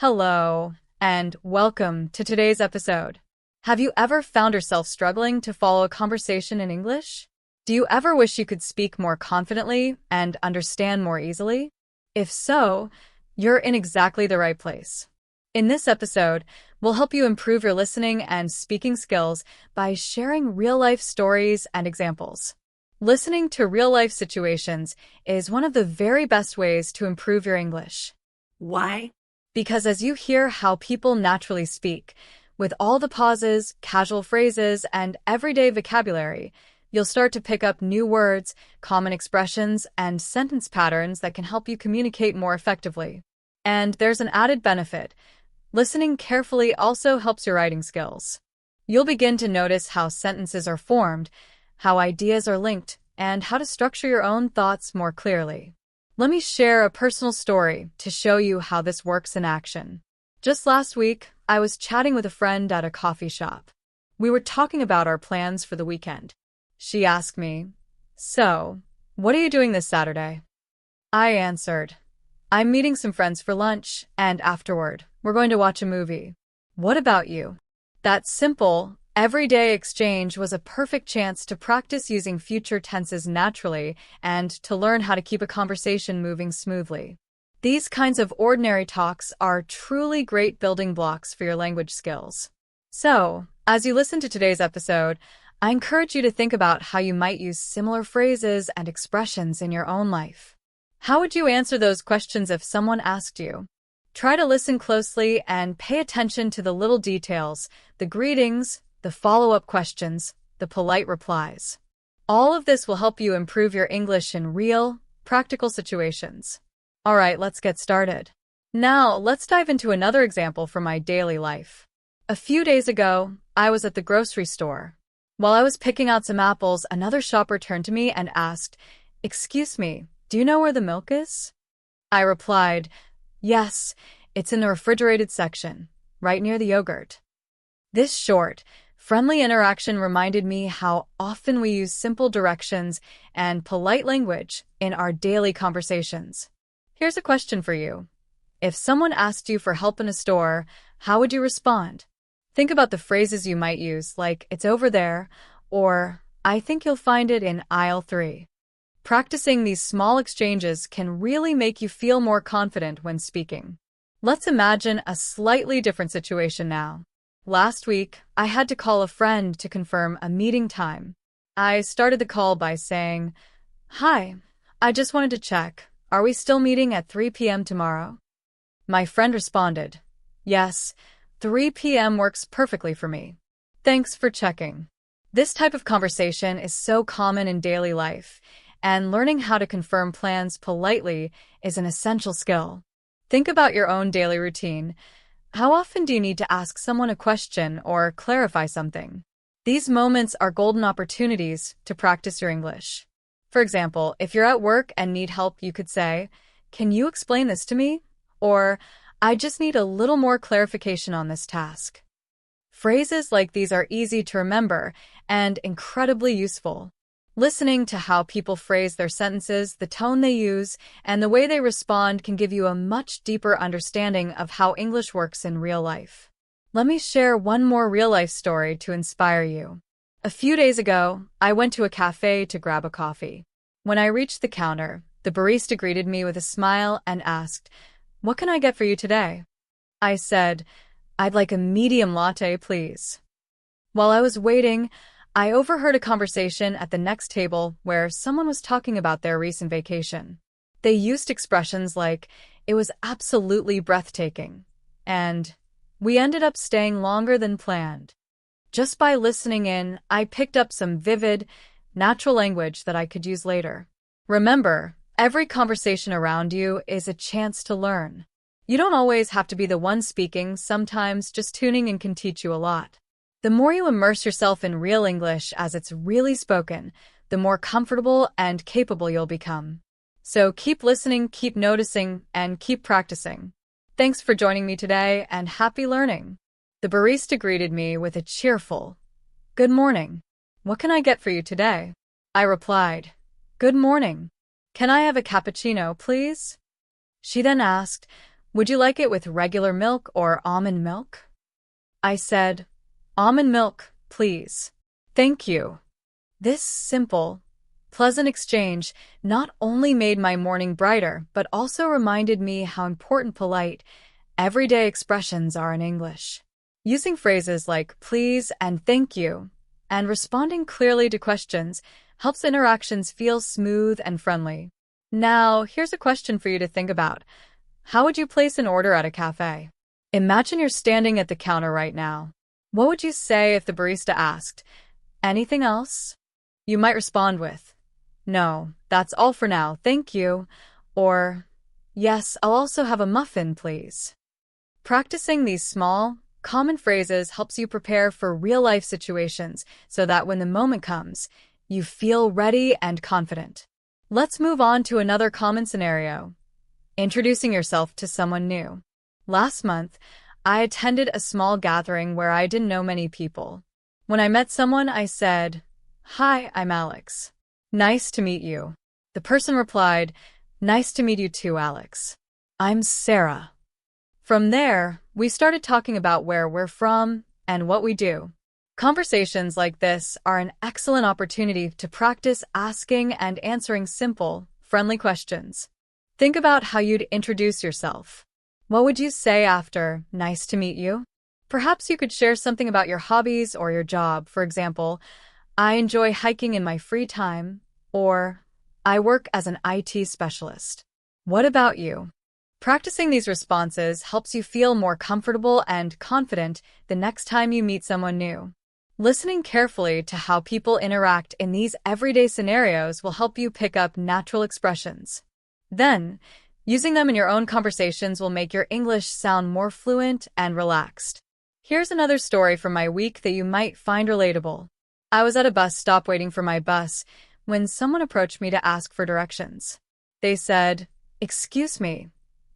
Hello, and welcome to today's episode. Have you ever found yourself struggling to follow a conversation in English? Do you ever wish you could speak more confidently and understand more easily? If so, you're in exactly the right place. In this episode, we'll help you improve your listening and speaking skills by sharing real-life stories and examples. Listening to real-life situations is one of the very best ways to improve your English. Why? Because as you hear how people naturally speak, with all the pauses, casual phrases, and everyday vocabulary, you'll start to pick up new words, common expressions, and sentence patterns that can help you communicate more effectively. And there's an added benefit. Listening carefully also helps your writing skills. You'll begin to notice how sentences are formed, how ideas are linked, and how to structure your own thoughts more clearly. Let me share a personal story to show you how this works in action. Just last week, I was chatting with a friend at a coffee shop. We were talking about our plans for the weekend. She asked me, "So, what are you doing this Saturday?" I answered, "I'm meeting some friends for lunch, and afterward, we're going to watch a movie. What about you?" That simple, everyday exchange was a perfect chance to practice using future tenses naturally and to learn how to keep a conversation moving smoothly. These kinds of ordinary talks are truly great building blocks for your language skills. So, as you listen to today's episode, I encourage you to think about how you might use similar phrases and expressions in your own life. How would you answer those questions if someone asked you? Try to listen closely and pay attention to the little details, the greetings, the follow-up questions, the polite replies. All of this will help you improve your English in real, practical situations. All right, let's get started. Now, let's dive into another example from my daily life. A few days ago, I was at the grocery store. While I was picking out some apples, another shopper turned to me and asked, "Excuse me, do you know where the milk is?" I replied, "Yes, it's in the refrigerated section, right near the yogurt." This short, friendly interaction reminded me how often we use simple directions and polite language in our daily conversations. Here's a question for you. If someone asked you for help in a store, how would you respond? Think about the phrases you might use, like "it's over there," or "I think you'll find it in aisle 3." Practicing these small exchanges can really make you feel more confident when speaking. Let's imagine a slightly different situation now. Last week, I had to call a friend to confirm a meeting time. I started the call by saying, "Hi, I just wanted to check. Are we still meeting at 3 p.m. tomorrow?" My friend responded, "Yes, 3 p.m. works perfectly for me. Thanks for checking." This type of conversation is so common in daily life, and learning how to confirm plans politely is an essential skill. Think about your own daily routine. How often do you need to ask someone a question or clarify something? These moments are golden opportunities to practice your English. For example, if you're at work and need help, you could say, "Can you explain this to me?" Or, "I just need a little more clarification on this task." Phrases like these are easy to remember and incredibly useful. Listening to how people phrase their sentences, the tone they use, and the way they respond can give you a much deeper understanding of how English works in real life. Let me share one more real-life story to inspire you. A few days ago, I went to a cafe to grab a coffee. When I reached the counter, the barista greeted me with a smile and asked, "What can I get for you today?" I said, "I'd like a medium latte, please." While I was waiting, I overheard a conversation at the next table where someone was talking about their recent vacation. They used expressions like, "It was absolutely breathtaking," and "We ended up staying longer than planned." Just by listening in, I picked up some vivid, natural language that I could use later. Remember, every conversation around you is a chance to learn. You don't always have to be the one speaking, sometimes just tuning in can teach you a lot. The more you immerse yourself in real English as it's really spoken, the more comfortable and capable you'll become. So keep listening, keep noticing, and keep practicing. Thanks for joining me today, and happy learning. The barista greeted me with a cheerful, "Good morning. What can I get for you today?" I replied, "Good morning. Can I have a cappuccino, please?" She then asked, Would you like it with regular milk or almond milk? I said, almond milk, please. Thank you. This simple, pleasant exchange not only made my morning brighter, but also reminded me how important polite, everyday expressions are in English. Using phrases like please and thank you, and responding clearly to questions helps interactions feel smooth and friendly. Now, here's a question for you to think about. How would you place an order at a cafe? Imagine you're standing at the counter right now. What would you say if the barista asked, anything else? You might respond with, no, that's all for now, thank you. Or, yes, I'll also have a muffin, please. Practicing these small, common phrases helps you prepare for real-life situations so that when the moment comes, you feel ready and confident. Let's move on to another common scenario. Introducing yourself to someone new. Last month, I attended a small gathering where I didn't know many people. When I met someone, I said, hi, I'm Alex. Nice to meet you. The person replied, nice to meet you too, Alex. I'm Sarah. From there, we started talking about where we're from and what we do. Conversations like this are an excellent opportunity to practice asking and answering simple, friendly questions. Think about how you'd introduce yourself. What would you say after, nice to meet you? Perhaps you could share something about your hobbies or your job. For example, I enjoy hiking in my free time, or I work as an IT specialist. What about you? Practicing these responses helps you feel more comfortable and confident the next time you meet someone new. Listening carefully to how people interact in these everyday scenarios will help you pick up natural expressions. Then, using them in your own conversations will make your English sound more fluent and relaxed. Here's another story from my week that you might find relatable. I was at a bus stop waiting for my bus when someone approached me to ask for directions. They said, excuse me,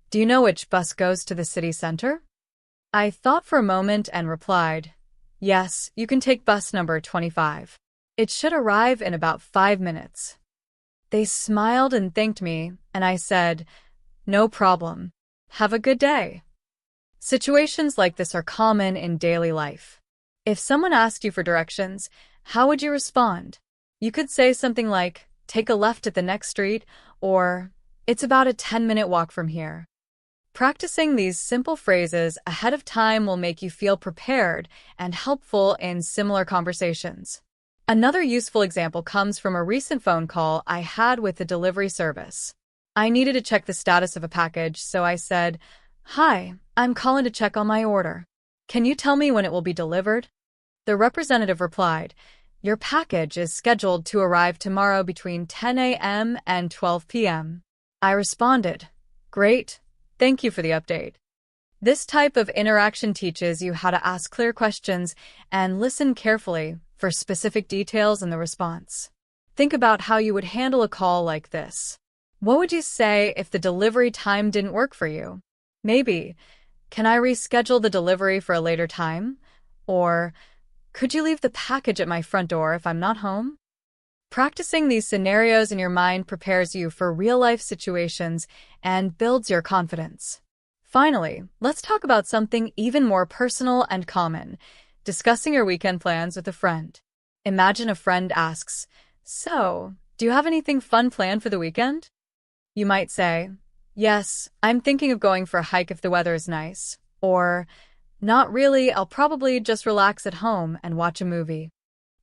do you know which bus goes to the city center? I thought for a moment and replied, yes, you can take bus number 25. It should arrive in about 5 minutes. They smiled and thanked me, and I said, no problem. Have a good day. Situations like this are common in daily life. If someone asked you for directions, how would you respond? You could say something like, take a left at the next street, or it's about a 10-minute walk from here. Practicing these simple phrases ahead of time will make you feel prepared and helpful in similar conversations. Another useful example comes from a recent phone call I had with the delivery service. I needed to check the status of a package, so I said, hi, I'm calling to check on my order. Can you tell me when it will be delivered? The representative replied, your package is scheduled to arrive tomorrow between 10 a.m. and 12 p.m. I responded, great, thank you for the update. This type of interaction teaches you how to ask clear questions and listen carefully for specific details in the response. Think about how you would handle a call like this. What would you say if the delivery time didn't work for you? Maybe, can I reschedule the delivery for a later time? Or, could you leave the package at my front door if I'm not home? Practicing these scenarios in your mind prepares you for real-life situations and builds your confidence. Finally, let's talk about something even more personal and common, discussing your weekend plans with a friend. Imagine a friend asks, so, do you have anything fun planned for the weekend? You might say, yes, I'm thinking of going for a hike if the weather is nice. Or, not really, I'll probably just relax at home and watch a movie.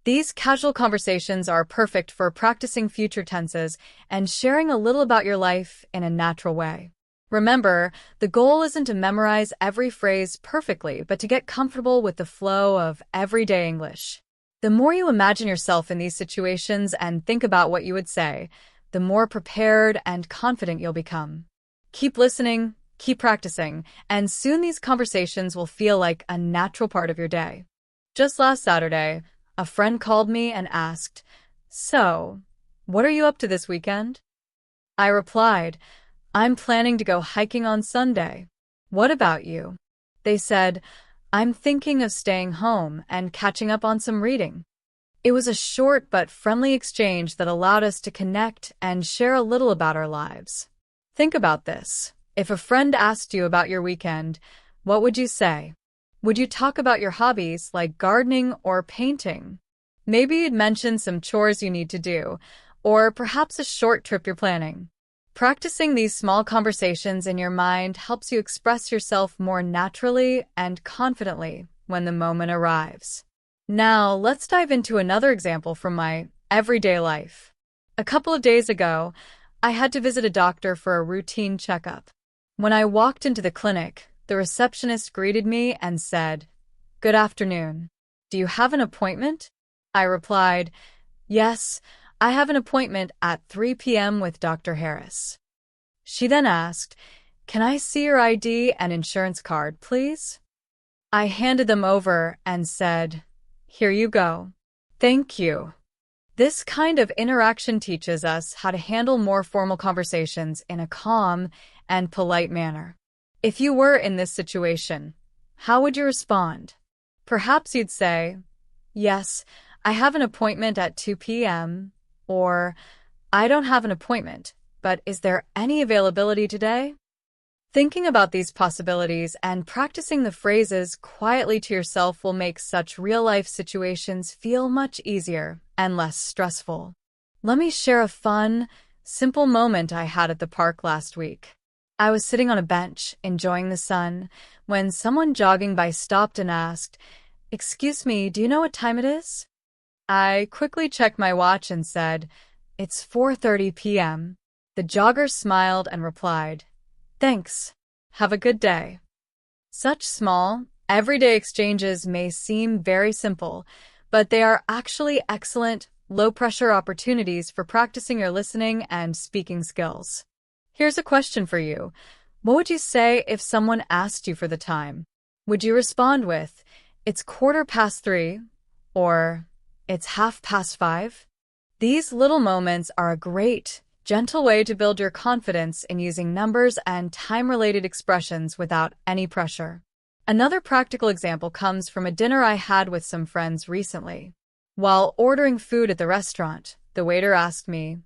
These casual conversations are perfect for practicing future tenses and sharing a little about your life in a natural way. Remember, the goal isn't to memorize every phrase perfectly, but to get comfortable with the flow of everyday English. The more you imagine yourself in these situations and think about what you would say, the more prepared and confident you'll become. Keep listening, keep practicing, and soon these conversations will feel like a natural part of your day. Just last Saturday, a friend called me and asked, so, what are you up to this weekend? I replied, I'm planning to go hiking on Sunday. What about you? They said, I'm thinking of staying home and catching up on some reading. It was a short but friendly exchange that allowed us to connect and share a little about our lives. Think about this. If a friend asked you about your weekend, what would you say? Would you talk about your hobbies like gardening or painting? Maybe you'd mention some chores you need to do, or perhaps a short trip you're planning. Practicing these small conversations in your mind helps you express yourself more naturally and confidently when the moment arrives. Now, let's dive into another example from my everyday life. A couple of days ago, I had to visit a doctor for a routine checkup. When I walked into the clinic, the receptionist greeted me and said, "Good afternoon. Do you have an appointment?" I replied, "Yes, I have an appointment at 3 p.m. with Dr. Harris." She then asked, "Can I see your ID and insurance card, please?" I handed them over and said, "Here you go. Thank you." This kind of interaction teaches us how to handle more formal conversations in a calm and polite manner. If you were in this situation, how would you respond? Perhaps you'd say, "Yes, I have an appointment at 2 p.m." Or, "I don't have an appointment, but is there any availability today?" Thinking about these possibilities and practicing the phrases quietly to yourself will make such real-life situations feel much easier and less stressful. Let me share a fun, simple moment I had at the park last week. I was sitting on a bench, enjoying the sun, when someone jogging by stopped and asked, "Excuse me, do you know what time it is?" I quickly checked my watch and said, "It's 4:30 p.m. The jogger smiled and replied, "Thanks. Have a good day." Such small, everyday exchanges may seem very simple, but they are actually excellent, low-pressure opportunities for practicing your listening and speaking skills. Here's a question for you. What would you say if someone asked you for the time? Would you respond with, "It's 3:15, or "It's 5:30"? These little moments are a great, gentle way to build your confidence in using numbers and time-related expressions without any pressure. Another practical example comes from a dinner I had with some friends recently. While ordering food at the restaurant, the waiter asked me,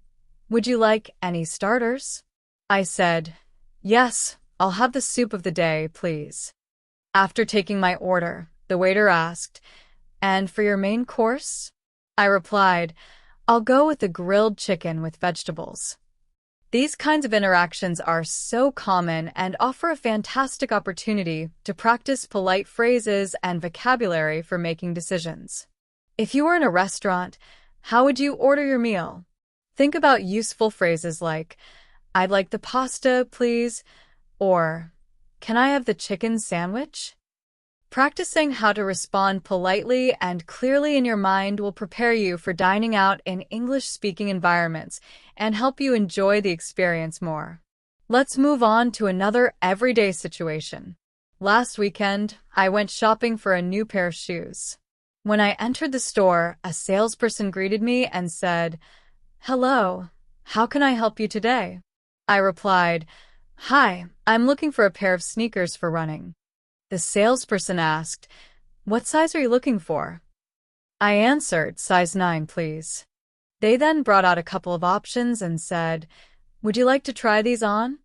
"Would you like any starters?" I said, "Yes, I'll have the soup of the day, please." After taking my order, the waiter asked, "And for your main course?" I replied, "I'll go with the grilled chicken with vegetables." These kinds of interactions are so common and offer a fantastic opportunity to practice polite phrases and vocabulary for making decisions. If you were in a restaurant, how would you order your meal? Think about useful phrases like, "I'd like the pasta, please," or "Can I have the chicken sandwich?" Practicing how to respond politely and clearly in your mind will prepare you for dining out in English-speaking environments and help you enjoy the experience more. Let's move on to another everyday situation. Last weekend, I went shopping for a new pair of shoes. When I entered the store, a salesperson greeted me and said, "Hello, how can I help you today?" I replied, "Hi, I'm looking for a pair of sneakers for running." The salesperson asked, "What size are you looking for?" I answered, "Size 9, please." They then brought out a couple of options and said, "Would you like to try these on?"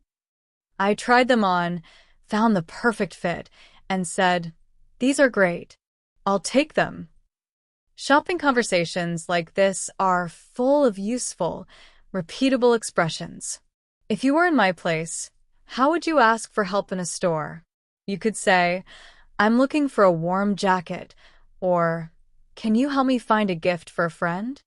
I tried them on, found the perfect fit, and said, "These are great. I'll take them." Shopping conversations like this are full of useful, repeatable expressions. If you were in my place, how would you ask for help in a store? You could say, "I'm looking for a warm jacket," or "Can you help me find a gift for a friend?"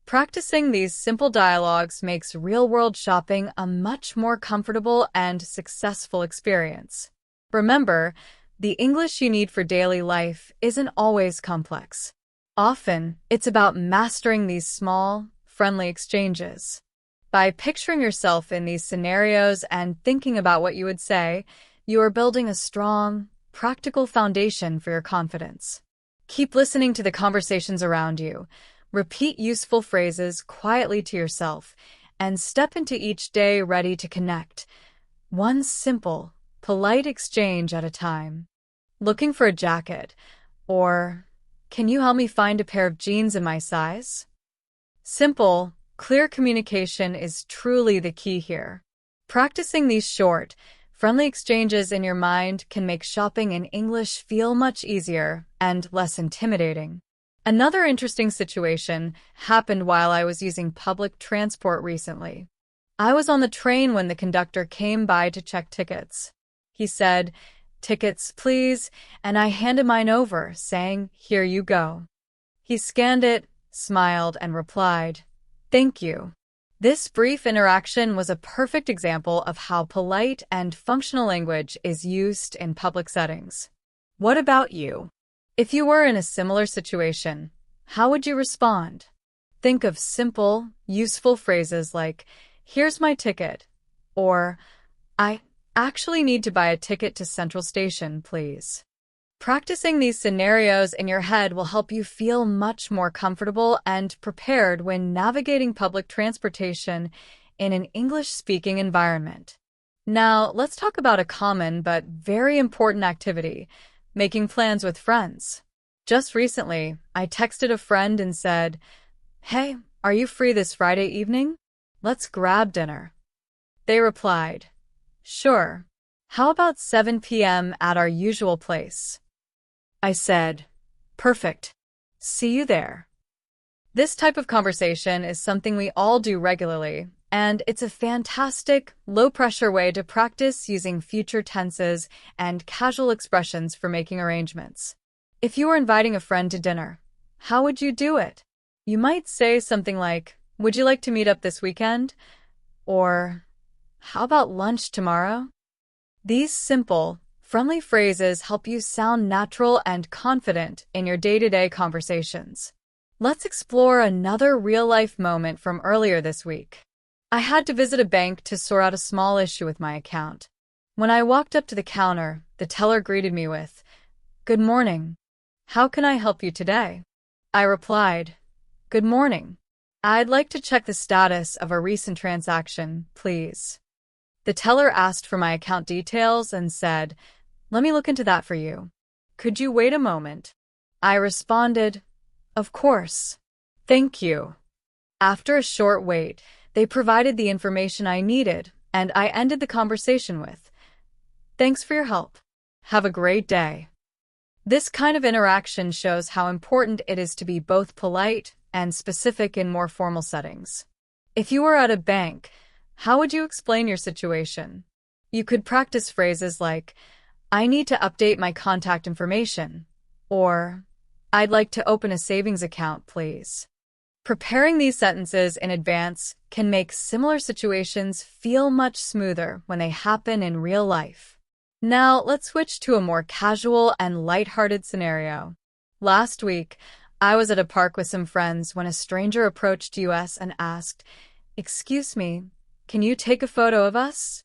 Practicing these simple dialogues makes real-world shopping a much more comfortable and successful experience. Remember, the English you need for daily life isn't always complex. Often, it's about mastering these small, friendly exchanges. By picturing yourself in these scenarios and thinking about what you would say, you are building a strong, practical foundation for your confidence. Keep listening to the conversations around you, repeat useful phrases quietly to yourself, and step into each day ready to connect, one simple, polite exchange at a time. Looking for a jacket, or "Can you help me find a pair of jeans in my size?" Simple, clear communication is truly the key here. Practicing these short, Friendly exchanges in your mind can make shopping in English feel much easier and less intimidating. Another interesting situation happened while I was using public transport recently. I was on the train when the conductor came by to check tickets. He said, "Tickets, please," and I handed mine over, saying, "Here you go." He scanned it, smiled, and replied, "Thank you." This brief interaction was a perfect example of how polite and functional language is used in public settings. What about you? If you were in a similar situation, how would you respond? Think of simple, useful phrases like, "Here's my ticket," or "I actually need to buy a ticket to Central Station, please." Practicing these scenarios in your head will help you feel much more comfortable and prepared when navigating public transportation in an English-speaking environment. Now, let's talk about a common but very important activity, making plans with friends. Just recently, I texted a friend and said, "Hey, are you free this Friday evening? Let's grab dinner." They replied, "Sure. How about 7 p.m. at our usual place?" I said, "Perfect. See you there." This type of conversation is something we all do regularly, and it's a fantastic, low-pressure way to practice using future tenses and casual expressions for making arrangements. If you were inviting a friend to dinner, how would you do it? You might say something like, "Would you like to meet up this weekend?" Or, "How about lunch tomorrow?" These simple, friendly phrases help you sound natural and confident in your day-to-day conversations. Let's explore another real-life moment from earlier this week. I had to visit a bank to sort out a small issue with my account. When I walked up to the counter, the teller greeted me with, "Good morning. How can I help you today?" I replied, "Good morning. I'd like to check the status of a recent transaction, please." The teller asked for my account details and said, "Let me look into that for you. Could you wait a moment?" I responded, "Of course. Thank you." After a short wait, they provided the information I needed, and I ended the conversation with, "Thanks for your help. Have a great day." This kind of interaction shows how important it is to be both polite and specific in more formal settings. If you were at a bank, how would you explain your situation? You could practice phrases like, "I need to update my contact information," or "I'd like to open a savings account, please." Preparing these sentences in advance can make similar situations feel much smoother when they happen in real life. Now, let's switch to a more casual and lighthearted scenario. Last week, I was at a park with some friends when a stranger approached us and asked, "Excuse me, can you take a photo of us?"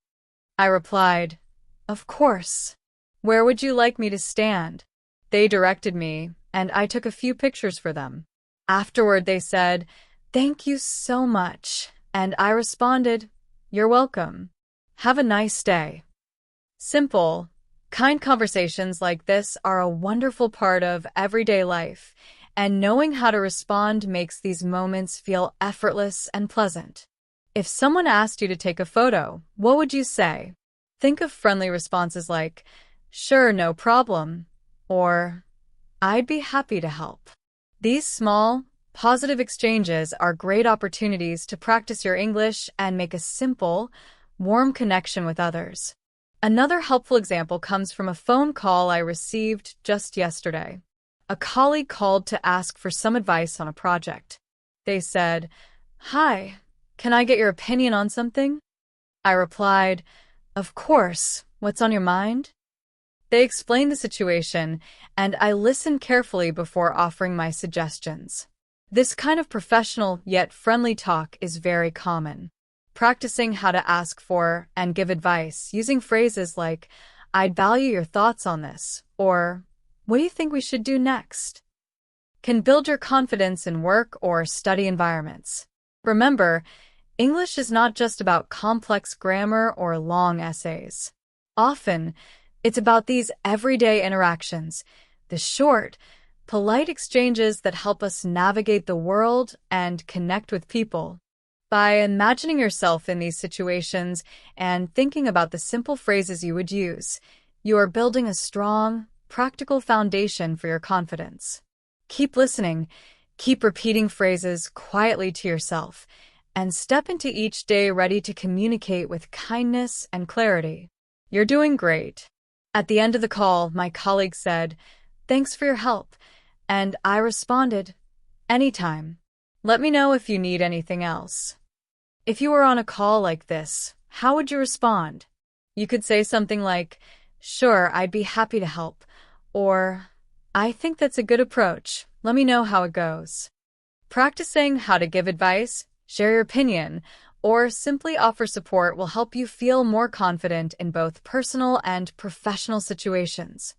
I replied, "Of course. Where would you like me to stand?" They directed me, and I took a few pictures for them. Afterward, they said, "Thank you so much," and I responded, "You're welcome. Have a nice day." Simple, kind conversations like this are a wonderful part of everyday life, and knowing how to respond makes these moments feel effortless and pleasant. If someone asked you to take a photo, what would you say? Think of friendly responses like, "Sure, no problem," or "I'd be happy to help." These small, positive exchanges are great opportunities to practice your English and make a simple, warm connection with others. Another helpful example comes from a phone call I received just yesterday. A colleague called to ask for some advice on a project. They said, "Hi, can I get your opinion on something?" I replied, "Of course, what's on your mind?" They explained the situation, and I listened carefully before offering my suggestions. This kind of professional yet friendly talk is very common. Practicing how to ask for and give advice using phrases like, "I'd value your thoughts on this," or "What do you think we should do next?" can build your confidence in work or study environments. Remember, English is not just about complex grammar or long essays. Often, it's about these everyday interactions, the short, polite exchanges that help us navigate the world and connect with people. By imagining yourself in these situations and thinking about the simple phrases you would use, you are building a strong, practical foundation for your confidence. Keep listening, keep repeating phrases quietly to yourself, and step into each day ready to communicate with kindness and clarity. You're doing great. At the end of the call, my colleague said, "Thanks for your help," and I responded, "Anytime. Let me know if you need anything else." If you were on a call like this, how would you respond? You could say something like, "Sure, I'd be happy to help," or "I think that's a good approach. Let me know how it goes." Practicing how to give advice, share your opinion, or simply offer support will help you feel more confident in both personal and professional situations.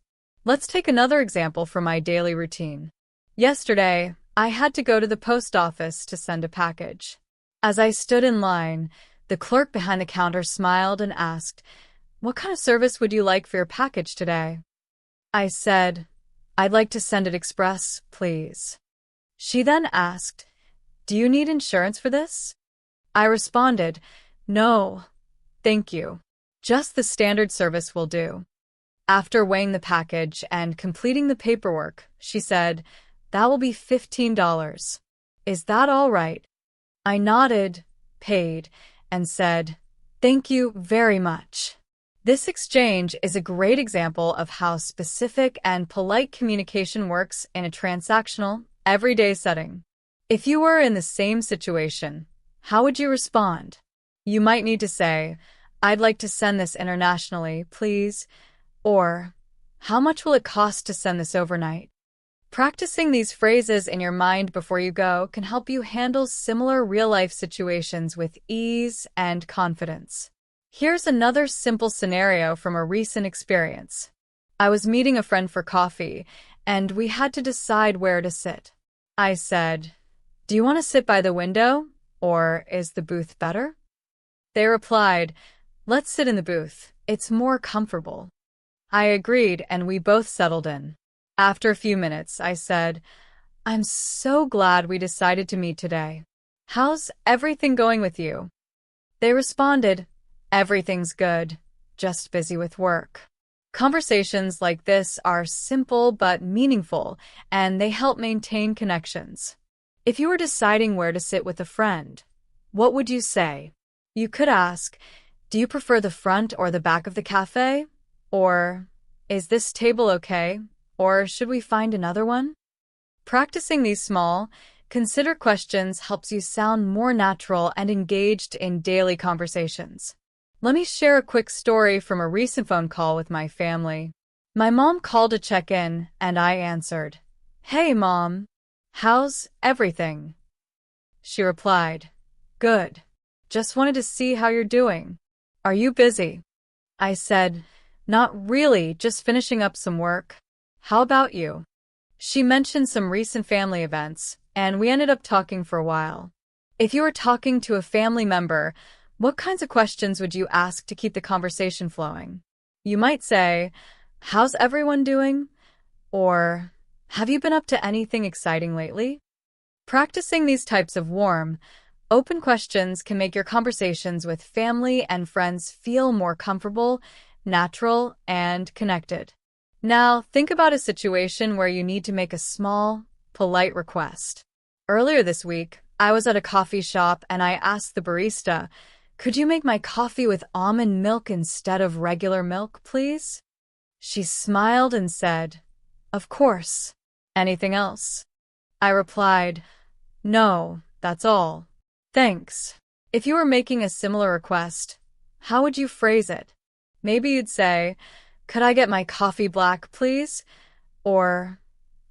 Let's take another example from my daily routine. Yesterday, I had to go to the post office to send a package. As I stood in line, the clerk behind the counter smiled and asked, "What kind of service would you like for your package today?" I said, "I'd like to send it express, please." She then asked, "Do you need insurance for this?" I responded, "No, thank you. Just the standard service will do." After weighing the package and completing the paperwork, she said, "That will be $15. Is that all right?" I nodded, paid, and said, "Thank you very much." This exchange is a great example of how specific and polite communication works in a transactional, everyday setting. If you were in the same situation, how would you respond? You might need to say, "I'd like to send this internationally, please," or "How much will it cost to send this overnight?" Practicing these phrases in your mind before you go can help you handle similar real-life situations with ease and confidence. Here's another simple scenario from a recent experience. I was meeting a friend for coffee, and we had to decide where to sit. I said, "Do you want to sit by the window, or is the booth better?" They replied, "Let's sit in the booth. It's more comfortable." I agreed, and we both settled in. After a few minutes, I said, "I'm so glad we decided to meet today. How's everything going with you?" They responded, "Everything's good, just busy with work." Conversations like this are simple but meaningful, and they help maintain connections. If you were deciding where to sit with a friend, what would you say? You could ask, "Do you prefer the front or the back of the cafe?" Or, "Is this table okay? Or should we find another one?" Practicing these small, considered questions helps you sound more natural and engaged in daily conversations. Let me share a quick story from a recent phone call with my family. My mom called to check in, and I answered, "Hey, Mom, how's everything?" She replied, "Good. Just wanted to see how you're doing. Are you busy?" I said, "Not really, just finishing up some work. How about you?" She mentioned some recent family events, and we ended up talking for a while. If you were talking to a family member, what kinds of questions would you ask to keep the conversation flowing? You might say, "How's everyone doing?" Or, "Have you been up to anything exciting lately?" Practicing these types of warm, open questions can make your conversations with family and friends feel more comfortable, natural, and connected. Now, think about a situation where you need to make a small, polite request. Earlier this week, I was at a coffee shop and I asked the barista, "Could you make my coffee with almond milk instead of regular milk, please?" She smiled and said, "Of course. Anything else?" I replied, "No, that's all. Thanks." If you were making a similar request, how would you phrase it? Maybe you'd say, "Could I get my coffee black, please?" Or,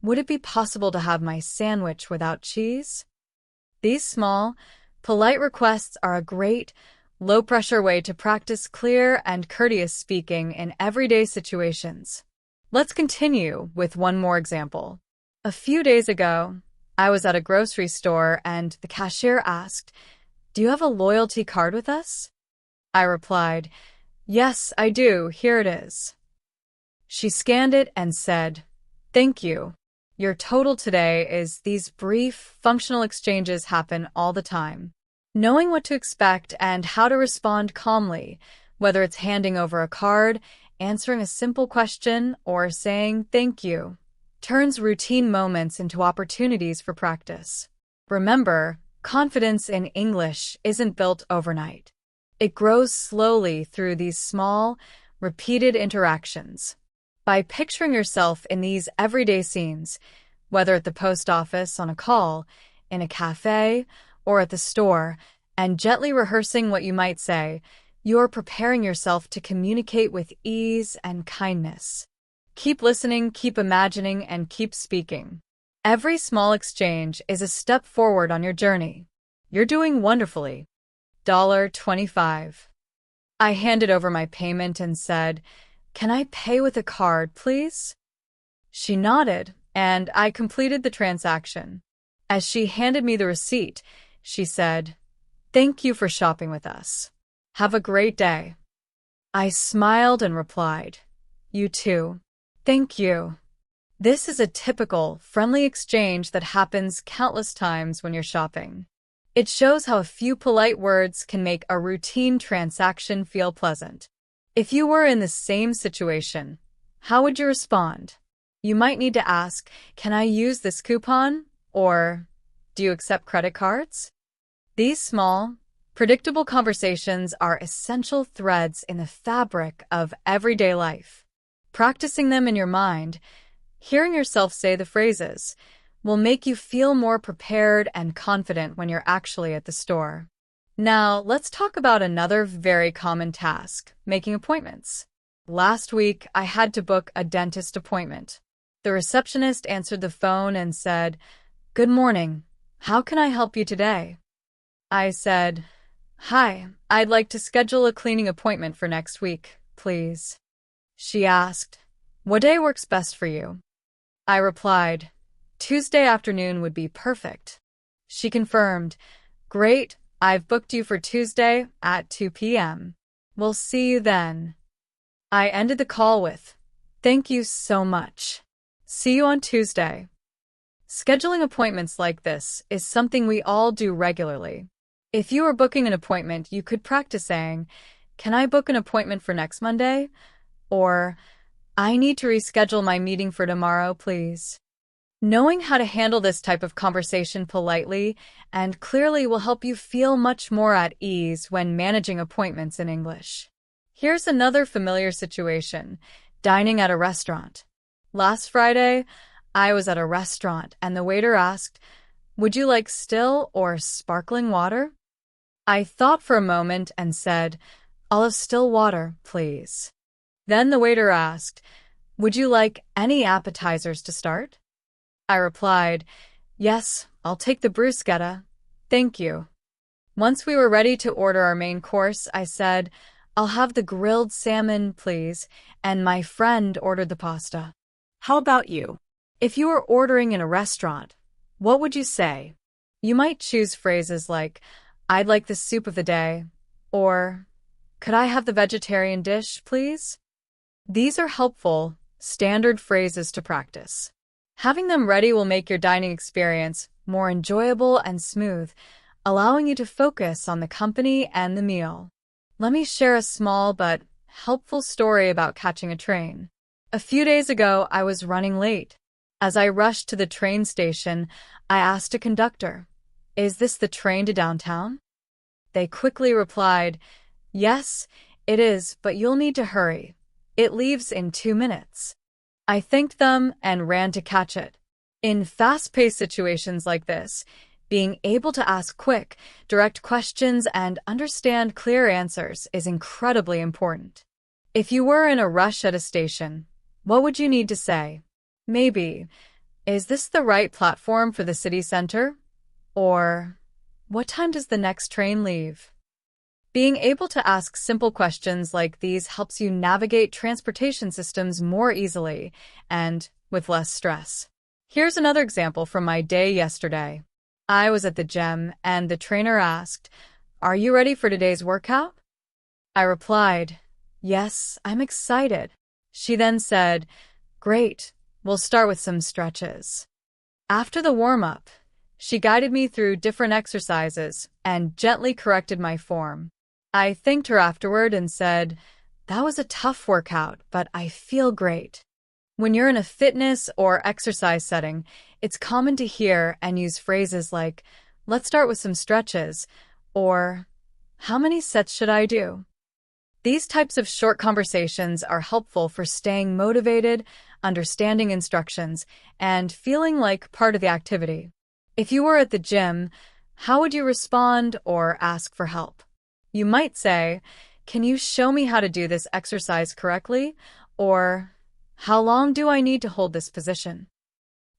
"Would it be possible to have my sandwich without cheese?" These small, polite requests are a great, low-pressure way to practice clear and courteous speaking in everyday situations. Let's continue with one more example. A few days ago, I was at a grocery store and the cashier asked, "Do you have a loyalty card with us?" I replied, "Yes, I do. Here it is." She scanned it and said, "Thank you. Your total today is..." These brief, functional exchanges happen all the time. Knowing what to expect and how to respond calmly, whether it's handing over a card, answering a simple question, or saying thank you, turns routine moments into opportunities for practice. Remember, confidence in English isn't built overnight. It grows slowly through these small, repeated interactions. By picturing yourself in these everyday scenes, whether at the post office, on a call, in a cafe, or at the store, and gently rehearsing what you might say, you're preparing yourself to communicate with ease and kindness. Keep listening, keep imagining, and keep speaking. Every small exchange is a step forward on your journey. You're doing wonderfully. $25. I handed over my payment and said, "Can I pay with a card, please?" She nodded, and I completed the transaction. As she handed me the receipt, she said, "Thank you for shopping with us. Have a great day." I smiled and replied, "You too. Thank you." This is a typical, friendly exchange that happens countless times when you're shopping. It shows how a few polite words can make a routine transaction feel pleasant. If you were in the same situation, how would you respond? You might need to ask, "Can I use this coupon?" Or, "Do you accept credit cards?" These small, predictable conversations are essential threads in the fabric of everyday life. Practicing them in your mind, hearing yourself say the phrases, will make you feel more prepared and confident when you're actually at the store. Now, let's talk about another very common task, making appointments. Last week, I had to book a dentist appointment. The receptionist answered the phone and said, "Good morning. How can I help you today?" I said, "Hi, I'd like to schedule a cleaning appointment for next week, please." She asked, "What day works best for you?" I replied, "Tuesday afternoon would be perfect." She confirmed, "Great, I've booked you for Tuesday at 2 p.m. We'll see you then." I ended the call with, "Thank you so much. See you on Tuesday." Scheduling appointments like this is something we all do regularly. If you are booking an appointment, you could practice saying, "Can I book an appointment for next Monday?" Or, "I need to reschedule my meeting for tomorrow, please." Knowing how to handle this type of conversation politely and clearly will help you feel much more at ease when managing appointments in English. Here's another familiar situation, dining at a restaurant. Last Friday, I was at a restaurant and the waiter asked, "Would you like still or sparkling water?" I thought for a moment and said, "I'll have still water, please." Then the waiter asked, "Would you like any appetizers to start?" I replied, "Yes, I'll take the bruschetta. Thank you." Once we were ready to order our main course, I said, "I'll have the grilled salmon, please," and my friend ordered the pasta. How about you? If you were ordering in a restaurant, what would you say? You might choose phrases like, "I'd like the soup of the day," or, "Could I have the vegetarian dish, please?" These are helpful, standard phrases to practice. Having them ready will make your dining experience more enjoyable and smooth, allowing you to focus on the company and the meal. Let me share a small but helpful story about catching a train. A few days ago, I was running late. As I rushed to the train station, I asked a conductor, "Is this the train to downtown?" They quickly replied, "Yes, it is, but you'll need to hurry. It leaves in 2 minutes." I thanked them and ran to catch it. In fast-paced situations like this, being able to ask quick, direct questions and understand clear answers is incredibly important. If you were in a rush at a station, what would you need to say? Maybe, "Is this the right platform for the city center?" Or, "What time does the next train leave?" Being able to ask simple questions like these helps you navigate transportation systems more easily and with less stress. Here's another example from my day yesterday. I was at the gym and the trainer asked, "Are you ready for today's workout?" I replied, "Yes, I'm excited." She then said, "Great, we'll start with some stretches." After the warm-up, She guided me through different exercises and gently corrected my form. I thanked her afterward and said, "That was a tough workout, but I feel great." When you're in a fitness or exercise setting, it's common to hear and use phrases like, "Let's start with some stretches," or "How many sets should I do?" These types of short conversations are helpful for staying motivated, understanding instructions, and feeling like part of the activity. If you were at the gym, how would you respond or ask for help? You might say, "Can you show me how to do this exercise correctly?" Or, "How long do I need to hold this position?"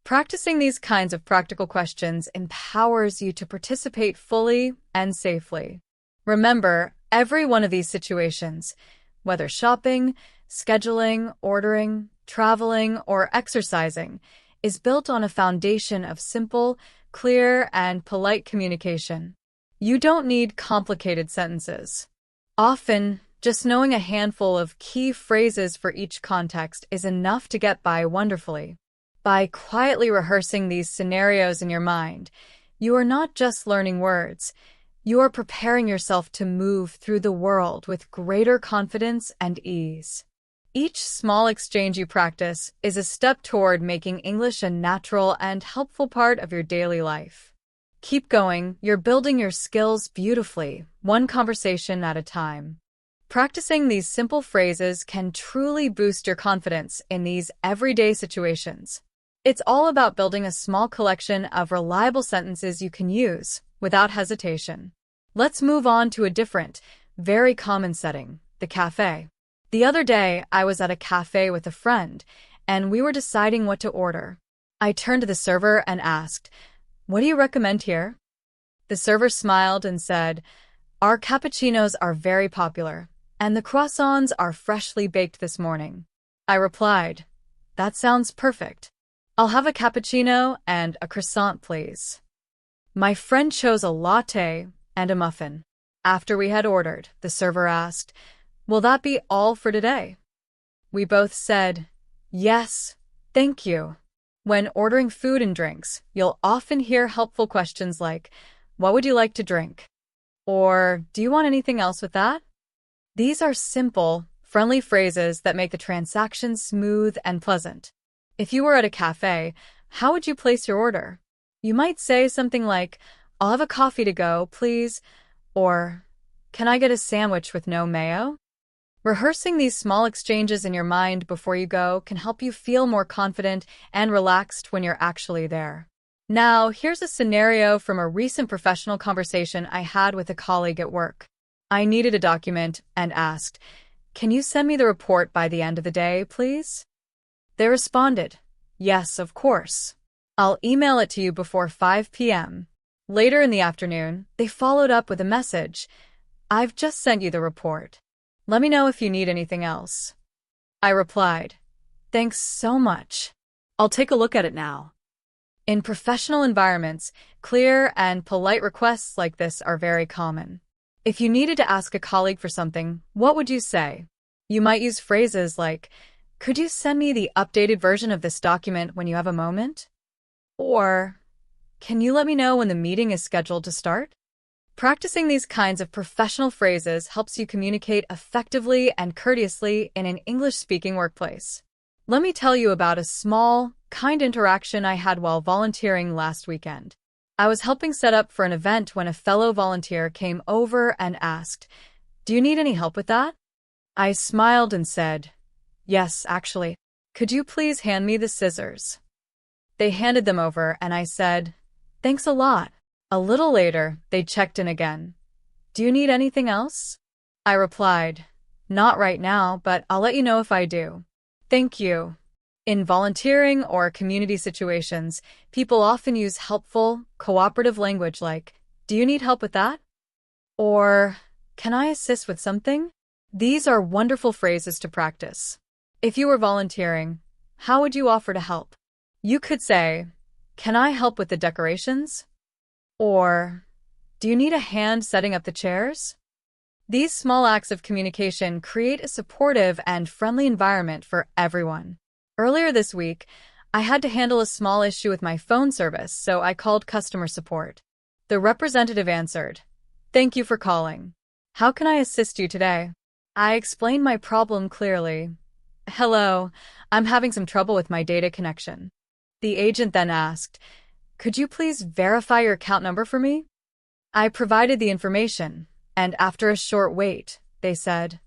Practicing these kinds of practical questions empowers you to participate fully and safely. Remember, every one of these situations, whether shopping, scheduling, ordering, traveling, or exercising, is built on a foundation of simple, clear, and polite communication. You don't need complicated sentences. Often, just knowing a handful of key phrases for each context is enough to get by wonderfully. By quietly rehearsing these scenarios in your mind, you are not just learning words, you are preparing yourself to move through the world with greater confidence and ease. Each small exchange you practice is a step toward making English a natural and helpful part of your daily life. Keep going, you're building your skills beautifully, one conversation at a time. Practicing these simple phrases can truly boost your confidence in these everyday situations. It's all about building a small collection of reliable sentences you can use without hesitation. Let's move on to a different, very common setting, the cafe. The other day, I was at a cafe with a friend, and we were deciding what to order. I turned to the server and asked, "What do you recommend here?" The server smiled and said, "Our cappuccinos are very popular, and the croissants are freshly baked this morning." I replied, "That sounds perfect. I'll have a cappuccino and a croissant, please." My friend chose a latte and a muffin. After we had ordered, the server asked, "Will that be all for today?" We both said, "Yes, thank you." When ordering food and drinks, you'll often hear helpful questions like, "What would you like to drink?" Or, "Do you want anything else with that?" These are simple, friendly phrases that make the transaction smooth and pleasant. If you were at a cafe, how would you place your order? You might say something like, "I'll have a coffee to go, please," or, "Can I get a sandwich with no mayo?" Rehearsing these small exchanges in your mind before you go can help you feel more confident and relaxed when you're actually there. Now, here's a scenario from a recent professional conversation I had with a colleague at work. I needed a document and asked, "Can you send me the report by the end of the day, please?" They responded, "Yes, of course. I'll email it to you before 5 p.m. Later in the afternoon, they followed up with a message, "I've just sent you the report. Let me know if you need anything else." I replied, "Thanks so much. I'll take a look at it now." In professional environments, clear and polite requests like this are very common. If you needed to ask a colleague for something, what would you say? You might use phrases like, "Could you send me the updated version of this document when you have a moment?" Or, "Can you let me know when the meeting is scheduled to start?" Practicing these kinds of professional phrases helps you communicate effectively and courteously in an English-speaking workplace. Let me tell you about a small, kind interaction I had while volunteering last weekend. I was helping set up for an event when a fellow volunteer came over and asked, "Do you need any help with that?" I smiled and said, "Yes, actually. Could you please hand me the scissors?" They handed them over and I said, "Thanks a lot." A little later, they checked in again. "Do you need anything else?" I replied, "Not right now, but I'll let you know if I do. Thank you." In volunteering or community situations, people often use helpful, cooperative language like, "Do you need help with that?" Or, "Can I assist with something?" These are wonderful phrases to practice. If you were volunteering, how would you offer to help? You could say, "Can I help with the decorations?" Or, "Do you need a hand setting up the chairs?" These small acts of communication create a supportive and friendly environment for everyone. Earlier this week, I had to handle a small issue with my phone service, so I called customer support. The representative answered, "Thank you for calling. How can I assist you today?" I explained my problem clearly. "Hello, I'm having some trouble with my data connection." The agent then asked, "Could you please verify your account number for me?" I provided the information, and after a short wait, they said,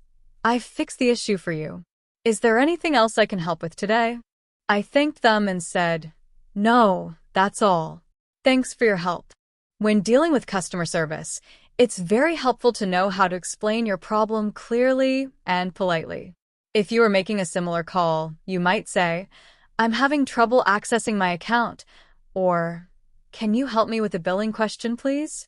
"I've fixed the issue for you. Is there anything else I can help with today?" I thanked them and said, "No, that's all. Thanks for your help." When dealing with customer service, it's very helpful to know how to explain your problem clearly and politely. If you are making a similar call, you might say, "I'm having trouble accessing my account," or, "Can you help me with a billing question, please?"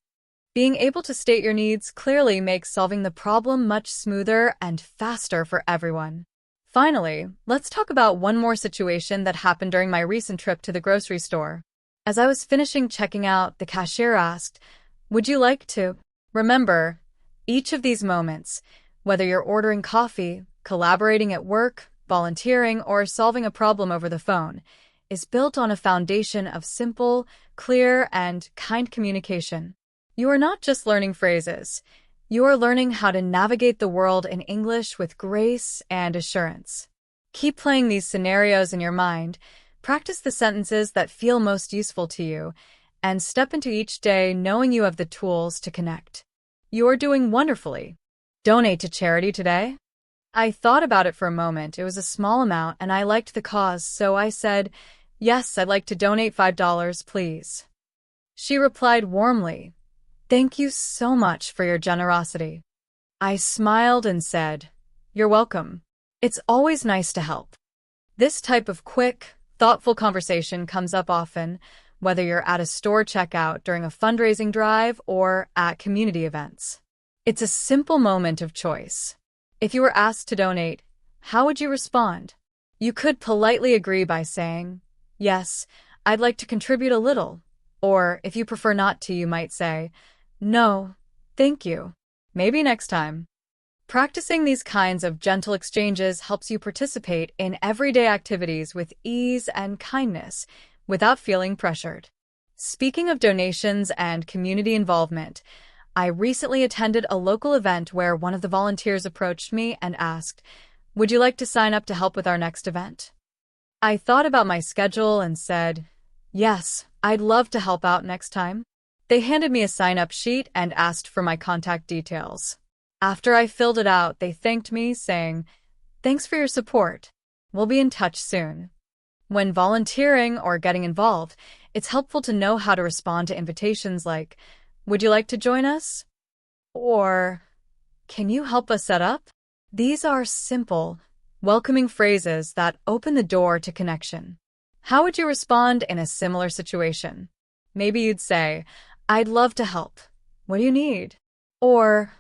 Being able to state your needs clearly makes solving the problem much smoother and faster for everyone. Finally, let's talk about one more situation that happened during my recent trip to the grocery store. As I was finishing checking out, the cashier asked, "Would you like to?" Remember, each of these moments, whether you're ordering coffee, collaborating at work, volunteering, or solving a problem over the phone, is built on a foundation of simple, clear, and kind communication. You are not just learning phrases. You are learning how to navigate the world in English with grace and assurance. Keep playing these scenarios in your mind, practice the sentences that feel most useful to you, and step into each day knowing you have the tools to connect. You are doing wonderfully. Donate to charity today? I thought about it for a moment. It was a small amount, and I liked the cause, so I said, "Yes, I'd like to donate $5, please." She replied warmly, "Thank you so much for your generosity." I smiled and said, "You're welcome. It's always nice to help." This type of quick, thoughtful conversation comes up often, whether you're at a store checkout during a fundraising drive or at community events. It's a simple moment of choice. If you were asked to donate, how would you respond? You could politely agree by saying, "Yes, I'd like to contribute a little." Or, if you prefer not to, you might say, "No, thank you. Maybe next time." Practicing these kinds of gentle exchanges helps you participate in everyday activities with ease and kindness without feeling pressured. Speaking of donations and community involvement, I recently attended a local event where one of the volunteers approached me and asked, "Would you like to sign up to help with our next event?" I thought about my schedule and said, "Yes, I'd love to help out next time." They handed me a sign-up sheet and asked for my contact details. After I filled it out, they thanked me, saying, "Thanks for your support. We'll be in touch soon." When volunteering or getting involved, it's helpful to know how to respond to invitations like, "Would you like to join us?" Or, "Can you help us set up?" These are simple, welcoming phrases that open the door to connection. How would you respond in a similar situation? Maybe you'd say, "I'd love to help. What do you need?" Or,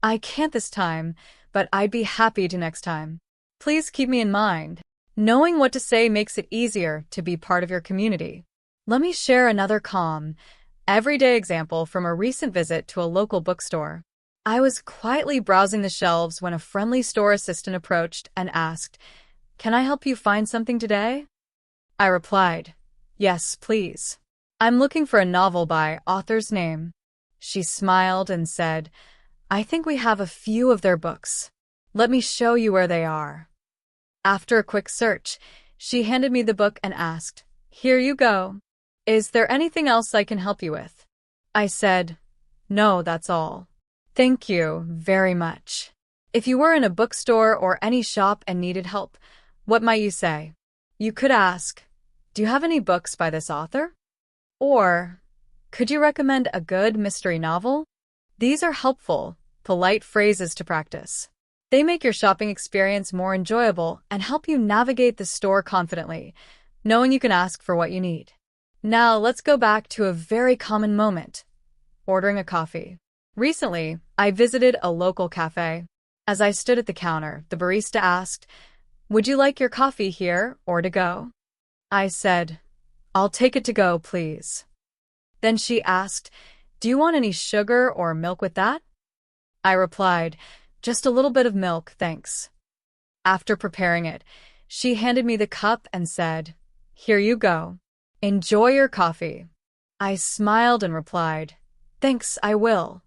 "I can't this time, but I'd be happy to next time. Please keep me in mind." Knowing what to say makes it easier to be part of your community. Let me share another calm, everyday example from a recent visit to a local bookstore. I was quietly browsing the shelves when a friendly store assistant approached and asked, "Can I help you find something today?" I replied, "Yes, please. I'm looking for a novel by author's name." She smiled and said, "I think we have a few of their books. Let me show you where they are." After a quick search, she handed me the book and asked, "Here you go. Is there anything else I can help you with?" I said, "No, that's all. Thank you very much." If you were in a bookstore or any shop and needed help, what might you say? You could ask, "Do you have any books by this author?" Or, "Could you recommend a good mystery novel?" These are helpful, polite phrases to practice. They make your shopping experience more enjoyable and help you navigate the store confidently, knowing you can ask for what you need. Now, let's go back to a very common moment, ordering a coffee. Recently, I visited a local cafe. As I stood at the counter, the barista asked, "Would you like your coffee here or to go?" I said, "I'll take it to go, please." Then she asked, "Do you want any sugar or milk with that?" I replied, "Just a little bit of milk, thanks." After preparing it, she handed me the cup and said, Here you go. Enjoy your coffee. I smiled and replied, thanks, I will.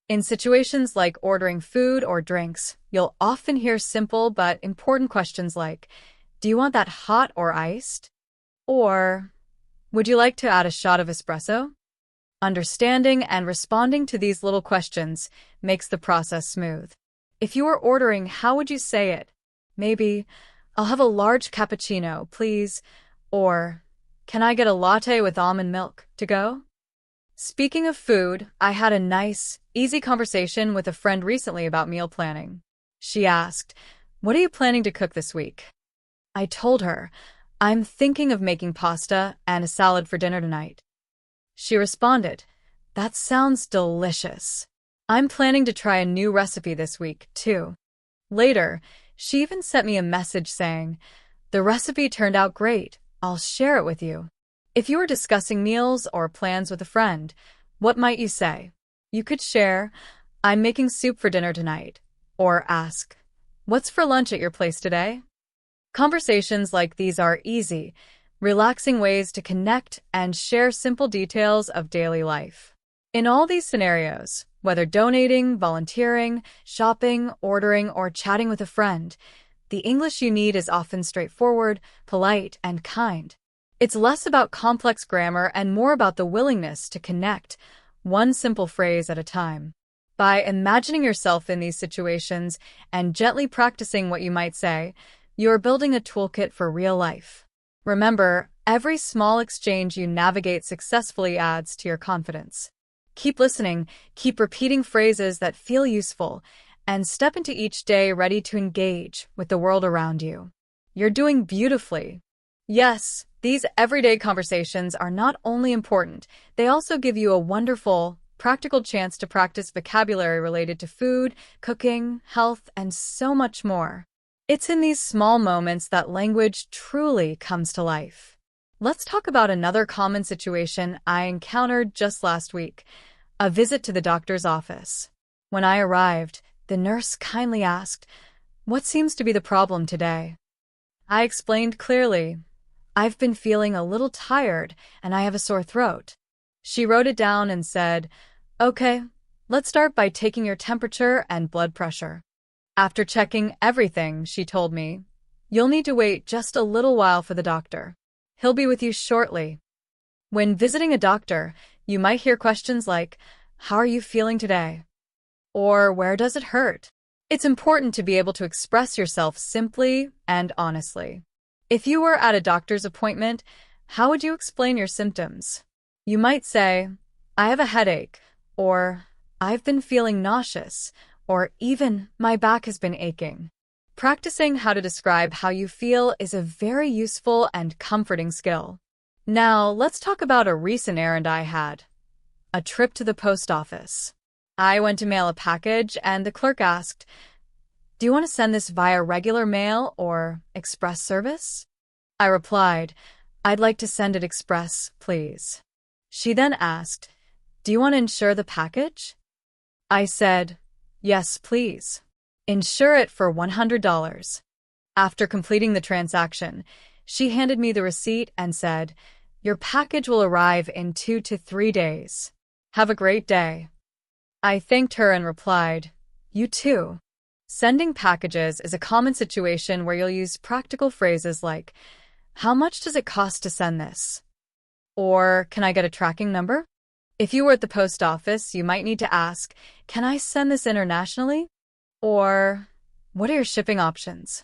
In situations like ordering food or drinks, you'll often hear simple but important questions like, do you want that hot or iced? Or, would you like to add a shot of espresso? Understanding and responding to these little questions makes the process smooth. If you were ordering, how would you say it? Maybe, I'll have a large cappuccino, please. Or, can I get a latte with almond milk to go? Speaking of food, I had a nice, easy conversation with a friend recently about meal planning. She asked, what are you planning to cook this week? I told her, I'm thinking of making pasta and a salad for dinner tonight. She responded, that sounds delicious. I'm planning to try a new recipe this week, too. Later, she even sent me a message saying, the recipe turned out great. I'll share it with you. If you were discussing meals or plans with a friend, what might you say? You could share, I'm making soup for dinner tonight. Or ask, what's for lunch at your place today? Conversations like these are easy, relaxing ways to connect and share simple details of daily life. In all these scenarios, whether donating, volunteering, shopping, ordering, or chatting with a friend, the English you need is often straightforward, polite, and kind. It's less about complex grammar and more about the willingness to connect, one simple phrase at a time. By imagining yourself in these situations and gently practicing what you might say, you are building a toolkit for real life. Remember, every small exchange you navigate successfully adds to your confidence. Keep listening, keep repeating phrases that feel useful, and step into each day ready to engage with the world around you. You're doing beautifully. Yes, these everyday conversations are not only important, they also give you a wonderful, practical chance to practice vocabulary related to food, cooking, health, and so much more. It's in these small moments that language truly comes to life. Let's talk about another common situation I encountered just last week, a visit to the doctor's office. When I arrived, the nurse kindly asked, what seems to be the problem today? I explained clearly, I've been feeling a little tired and I have a sore throat. She wrote it down and said, okay, let's start by taking your temperature and blood pressure. After checking everything, she told me, you'll need to wait just a little while for the doctor. He'll be with you shortly. When visiting a doctor, you might hear questions like, how are you feeling today? Or where does it hurt? It's important to be able to express yourself simply and honestly. If you were at a doctor's appointment, how would you explain your symptoms? You might say, I have a headache, or I've been feeling nauseous, or even my back has been aching. Practicing how to describe how you feel is a very useful and comforting skill. Now, let's talk about a recent errand I had. A trip to the post office. I went to mail a package and the clerk asked, do you want to send this via regular mail or express service? I replied, I'd like to send it express, please. She then asked, do you want to insure the package? I said, yes, please. Insure it for $100. After completing the transaction, she handed me the receipt and said, your package will arrive in 2 to 3 days. Have a great day. I thanked her and replied, you too. Sending packages is a common situation where you'll use practical phrases like, how much does it cost to send this? Or, can I get a tracking number? If you were at the post office, you might need to ask, can I send this internationally? Or, what are your shipping options?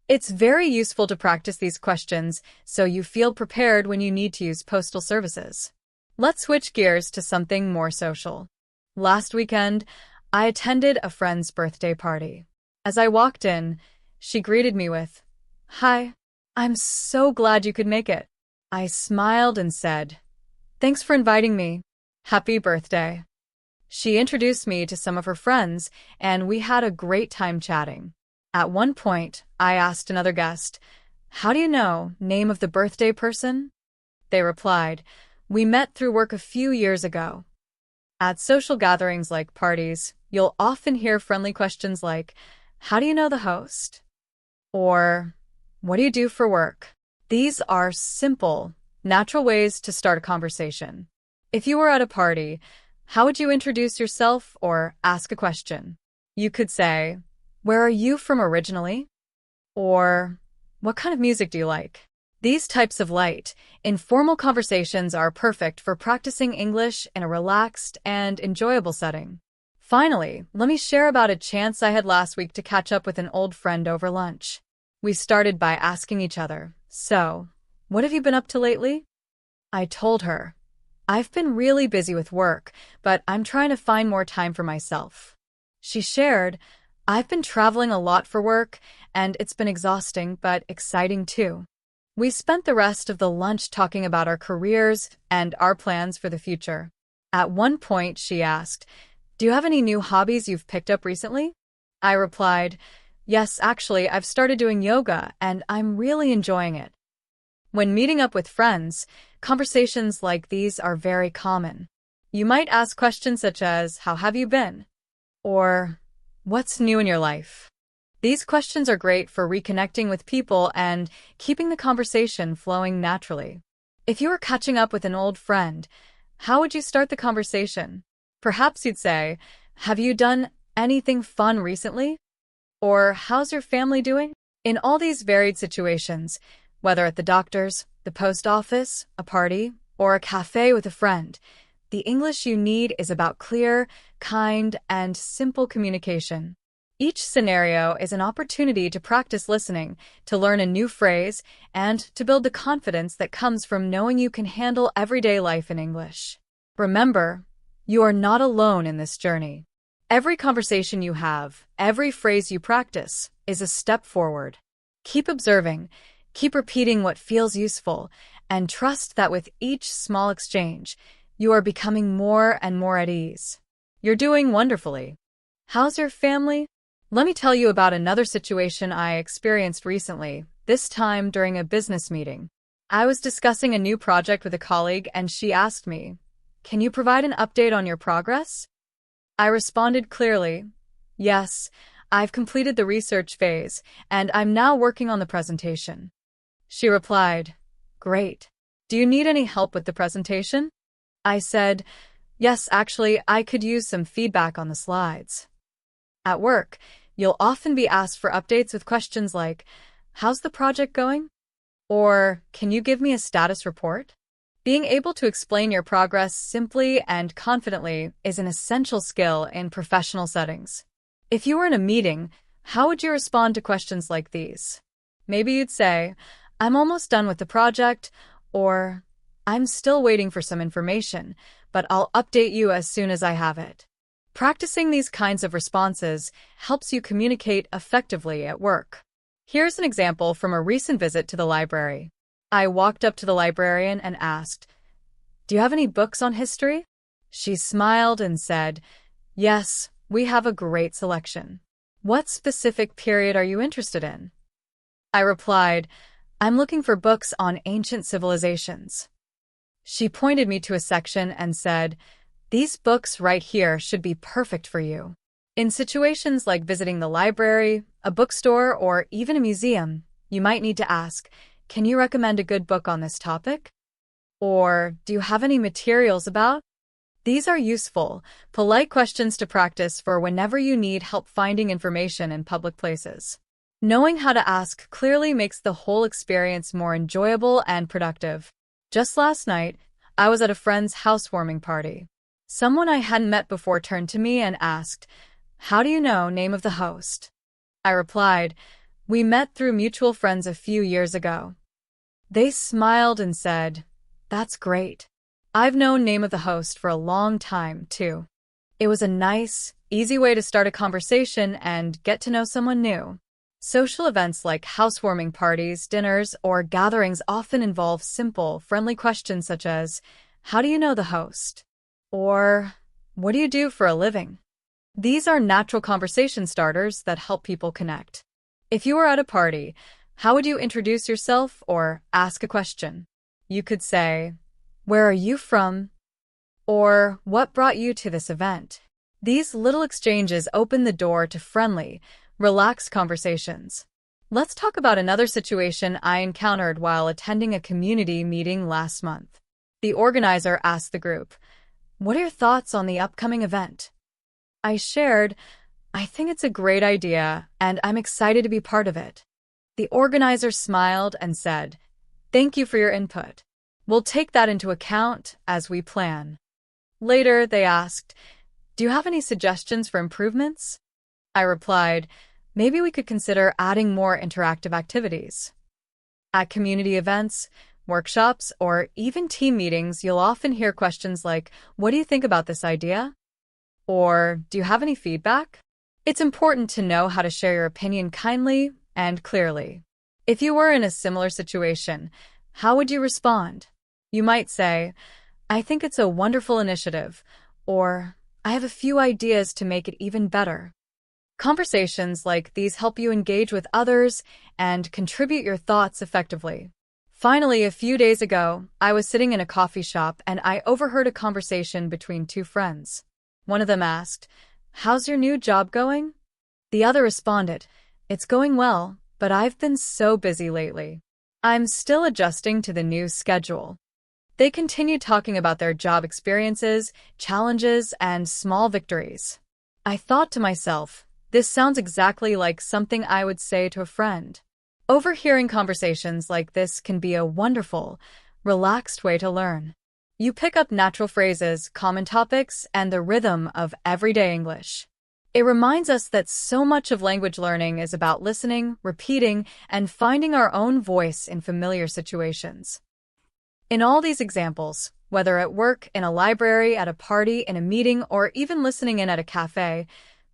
It's very useful to practice these questions so you feel prepared when you need to use postal services. Let's switch gears to something more social. Last weekend, I attended a friend's birthday party. As I walked in, she greeted me with, hi, I'm so glad you could make it. I smiled and said, thanks for inviting me. Happy birthday. She introduced me to some of her friends, and we had a great time chatting. At one point, I asked another guest, how do you know name of the birthday person? They replied, we met through work a few years ago. At social gatherings like parties, you'll often hear friendly questions like, how do you know the host? Or, what do you do for work? These are simple, natural ways to start a conversation. If you were at a party, how would you introduce yourself or ask a question? You could say, "Where are you from originally?" Or, "What kind of music do you like?" These types of light, informal conversations are perfect for practicing English in a relaxed and enjoyable setting. Finally, let me share about a chance I had last week to catch up with an old friend over lunch. We started by asking each other, "So, what have you been up to lately?" I told her, "I've been really busy with work, but I'm trying to find more time for myself." She shared, "I've been traveling a lot for work, and it's been exhausting but exciting too." We spent the rest of the lunch talking about our careers and our plans for the future. At one point, she asked, "Do you have any new hobbies you've picked up recently?" I replied, "Yes, actually, I've started doing yoga, and I'm really enjoying it." When meeting up with friends, conversations like these are very common. You might ask questions such as, "How have you been?" Or, "What's new in your life?" These questions are great for reconnecting with people and keeping the conversation flowing naturally. If you were catching up with an old friend, how would you start the conversation? Perhaps you'd say, "Have you done anything fun recently?" Or, "How's your family doing?" In all these varied situations, whether at the doctor's, the post office, a party, or a cafe with a friend, the English you need is about clear, kind, and simple communication. Each scenario is an opportunity to practice listening, to learn a new phrase, and to build the confidence that comes from knowing you can handle everyday life in English. Remember, you are not alone in this journey. Every conversation you have, every phrase you practice, is a step forward. Keep observing, keep repeating what feels useful, and trust that with each small exchange, you are becoming more and more at ease. You're doing wonderfully. How's your family? Let me tell you about another situation I experienced recently, this time during a business meeting. I was discussing a new project with a colleague and she asked me, "Can you provide an update on your progress?" I responded clearly, "Yes, I've completed the research phase and I'm now working on the presentation." She replied, "Great. Do you need any help with the presentation?" I said, "Yes, actually, I could use some feedback on the slides." At work, you'll often be asked for updates with questions like, "How's the project going?" Or, "Can you give me a status report?" Being able to explain your progress simply and confidently is an essential skill in professional settings. If you were in a meeting, how would you respond to questions like these? Maybe you'd say, "I'm almost done with the project," or, "I'm still waiting for some information, but I'll update you as soon as I have it." Practicing these kinds of responses helps you communicate effectively at work. Here's an example from a recent visit to the library. I walked up to the librarian and asked, "Do you have any books on history?" She smiled and said, "Yes, we have a great selection." "What specific period are you interested in?" I replied, "I'm looking for books on ancient civilizations." She pointed me to a section and said, "These books right here should be perfect for you." In situations like visiting the library, a bookstore, or even a museum, you might need to ask, "Can you recommend a good book on this topic?" Or, "Do you have any materials about?" These are useful, polite questions to practice for whenever you need help finding information in public places. Knowing how to ask clearly makes the whole experience more enjoyable and productive. Just last night, I was at a friend's housewarming party. Someone I hadn't met before turned to me and asked, "How do you know name of the host?" I replied, "We met through mutual friends a few years ago." They smiled and said, "That's great. I've known name of the host for a long time, too." It was a nice, easy way to start a conversation and get to know someone new. Social events like housewarming parties, dinners, or gatherings often involve simple, friendly questions such as, "How do you know the host?" Or, "What do you do for a living?" These are natural conversation starters that help people connect. If you were at a party, how would you introduce yourself or ask a question? You could say, "Where are you from?" Or, "What brought you to this event?" These little exchanges open the door to friendly, relaxed conversations. Let's talk about another situation I encountered while attending a community meeting last month. The organizer asked the group, "What are your thoughts on the upcoming event?" I shared, "I think it's a great idea, and I'm excited to be part of it." The organizer smiled and said, "Thank you for your input. We'll take that into account as we plan." Later, they asked, "Do you have any suggestions for improvements?" I replied, "Maybe we could consider adding more interactive activities." At community events, workshops, or even team meetings, you'll often hear questions like, "What do you think about this idea?" Or, "Do you have any feedback?" It's important to know how to share your opinion kindly and clearly. If you were in a similar situation, how would you respond? You might say, "I think it's a wonderful initiative," or "I have a few ideas to make it even better." Conversations like these help you engage with others and contribute your thoughts effectively. Finally, a few days ago, I was sitting in a coffee shop and I overheard a conversation between two friends. One of them asked, "How's your new job going?" The other responded, "It's going well, but I've been so busy lately. I'm still adjusting to the new schedule." They continued talking about their job experiences, challenges, and small victories. I thought to myself, this sounds exactly like something I would say to a friend. Overhearing conversations like this can be a wonderful, relaxed way to learn. You pick up natural phrases, common topics, and the rhythm of everyday English. It reminds us that so much of language learning is about listening, repeating, and finding our own voice in familiar situations. In all these examples, whether at work, in a library, at a party, in a meeting, or even listening in at a cafe,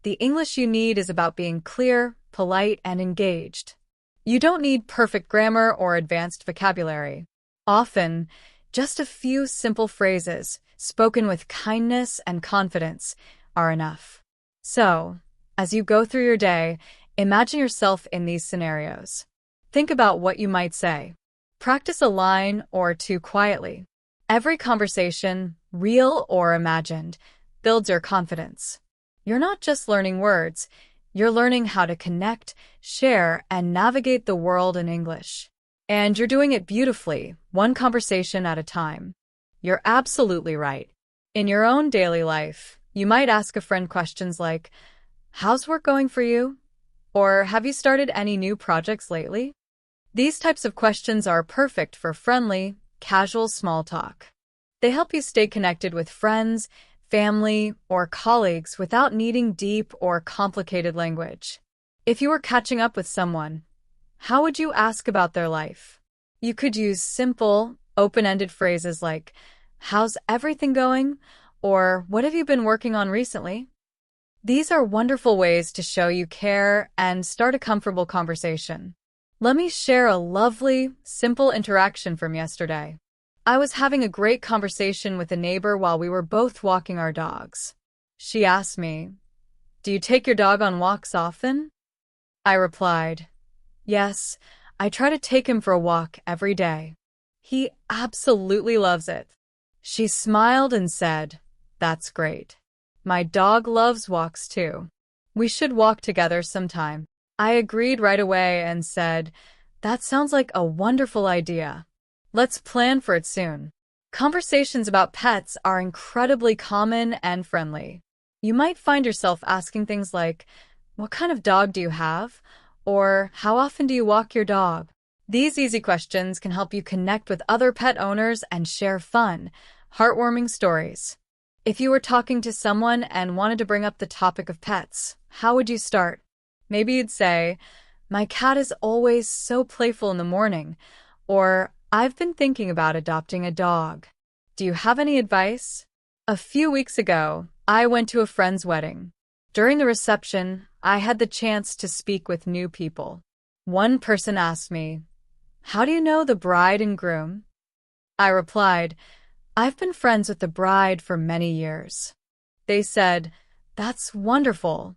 the English you need is about being clear, polite, and engaged. You don't need perfect grammar or advanced vocabulary. Often, just a few simple phrases, spoken with kindness and confidence, are enough. So, as you go through your day, imagine yourself in these scenarios. Think about what you might say. Practice a line or two quietly. Every conversation, real or imagined, builds your confidence. You're not just learning words, you're learning how to connect, share, and navigate the world in English. And you're doing it beautifully, one conversation at a time. You're absolutely right. In your own daily life, you might ask a friend questions like, "How's work going for you?" Or, "Have you started any new projects lately?" These types of questions are perfect for friendly, casual small talk. They help you stay connected with friends, family, or colleagues without needing deep or complicated language. If you were catching up with someone, how would you ask about their life? You could use simple, open-ended phrases like, "How's everything going?" or "What have you been working on recently?" These are wonderful ways to show you care and start a comfortable conversation. Let me share a lovely, simple interaction from yesterday. I was having a great conversation with a neighbor while we were both walking our dogs. She asked me, "Do you take your dog on walks often?" I replied, "Yes, I try to take him for a walk every day. He absolutely loves it." She smiled and said, "That's great. My dog loves walks too. We should walk together sometime." I agreed right away and said, "That sounds like a wonderful idea. Let's plan for it soon." Conversations about pets are incredibly common and friendly. You might find yourself asking things like, "What kind of dog do you have?" or "How often do you walk your dog?" These easy questions can help you connect with other pet owners and share fun, heartwarming stories. If you were talking to someone and wanted to bring up the topic of pets, how would you start? Maybe you'd say, "My cat is always so playful in the morning," or "I've been thinking about adopting a dog. Do you have any advice?" A few weeks ago, I went to a friend's wedding. During the reception, I had the chance to speak with new people. One person asked me, "How do you know the bride and groom?" I replied, "I've been friends with the bride for many years." They said, "That's wonderful.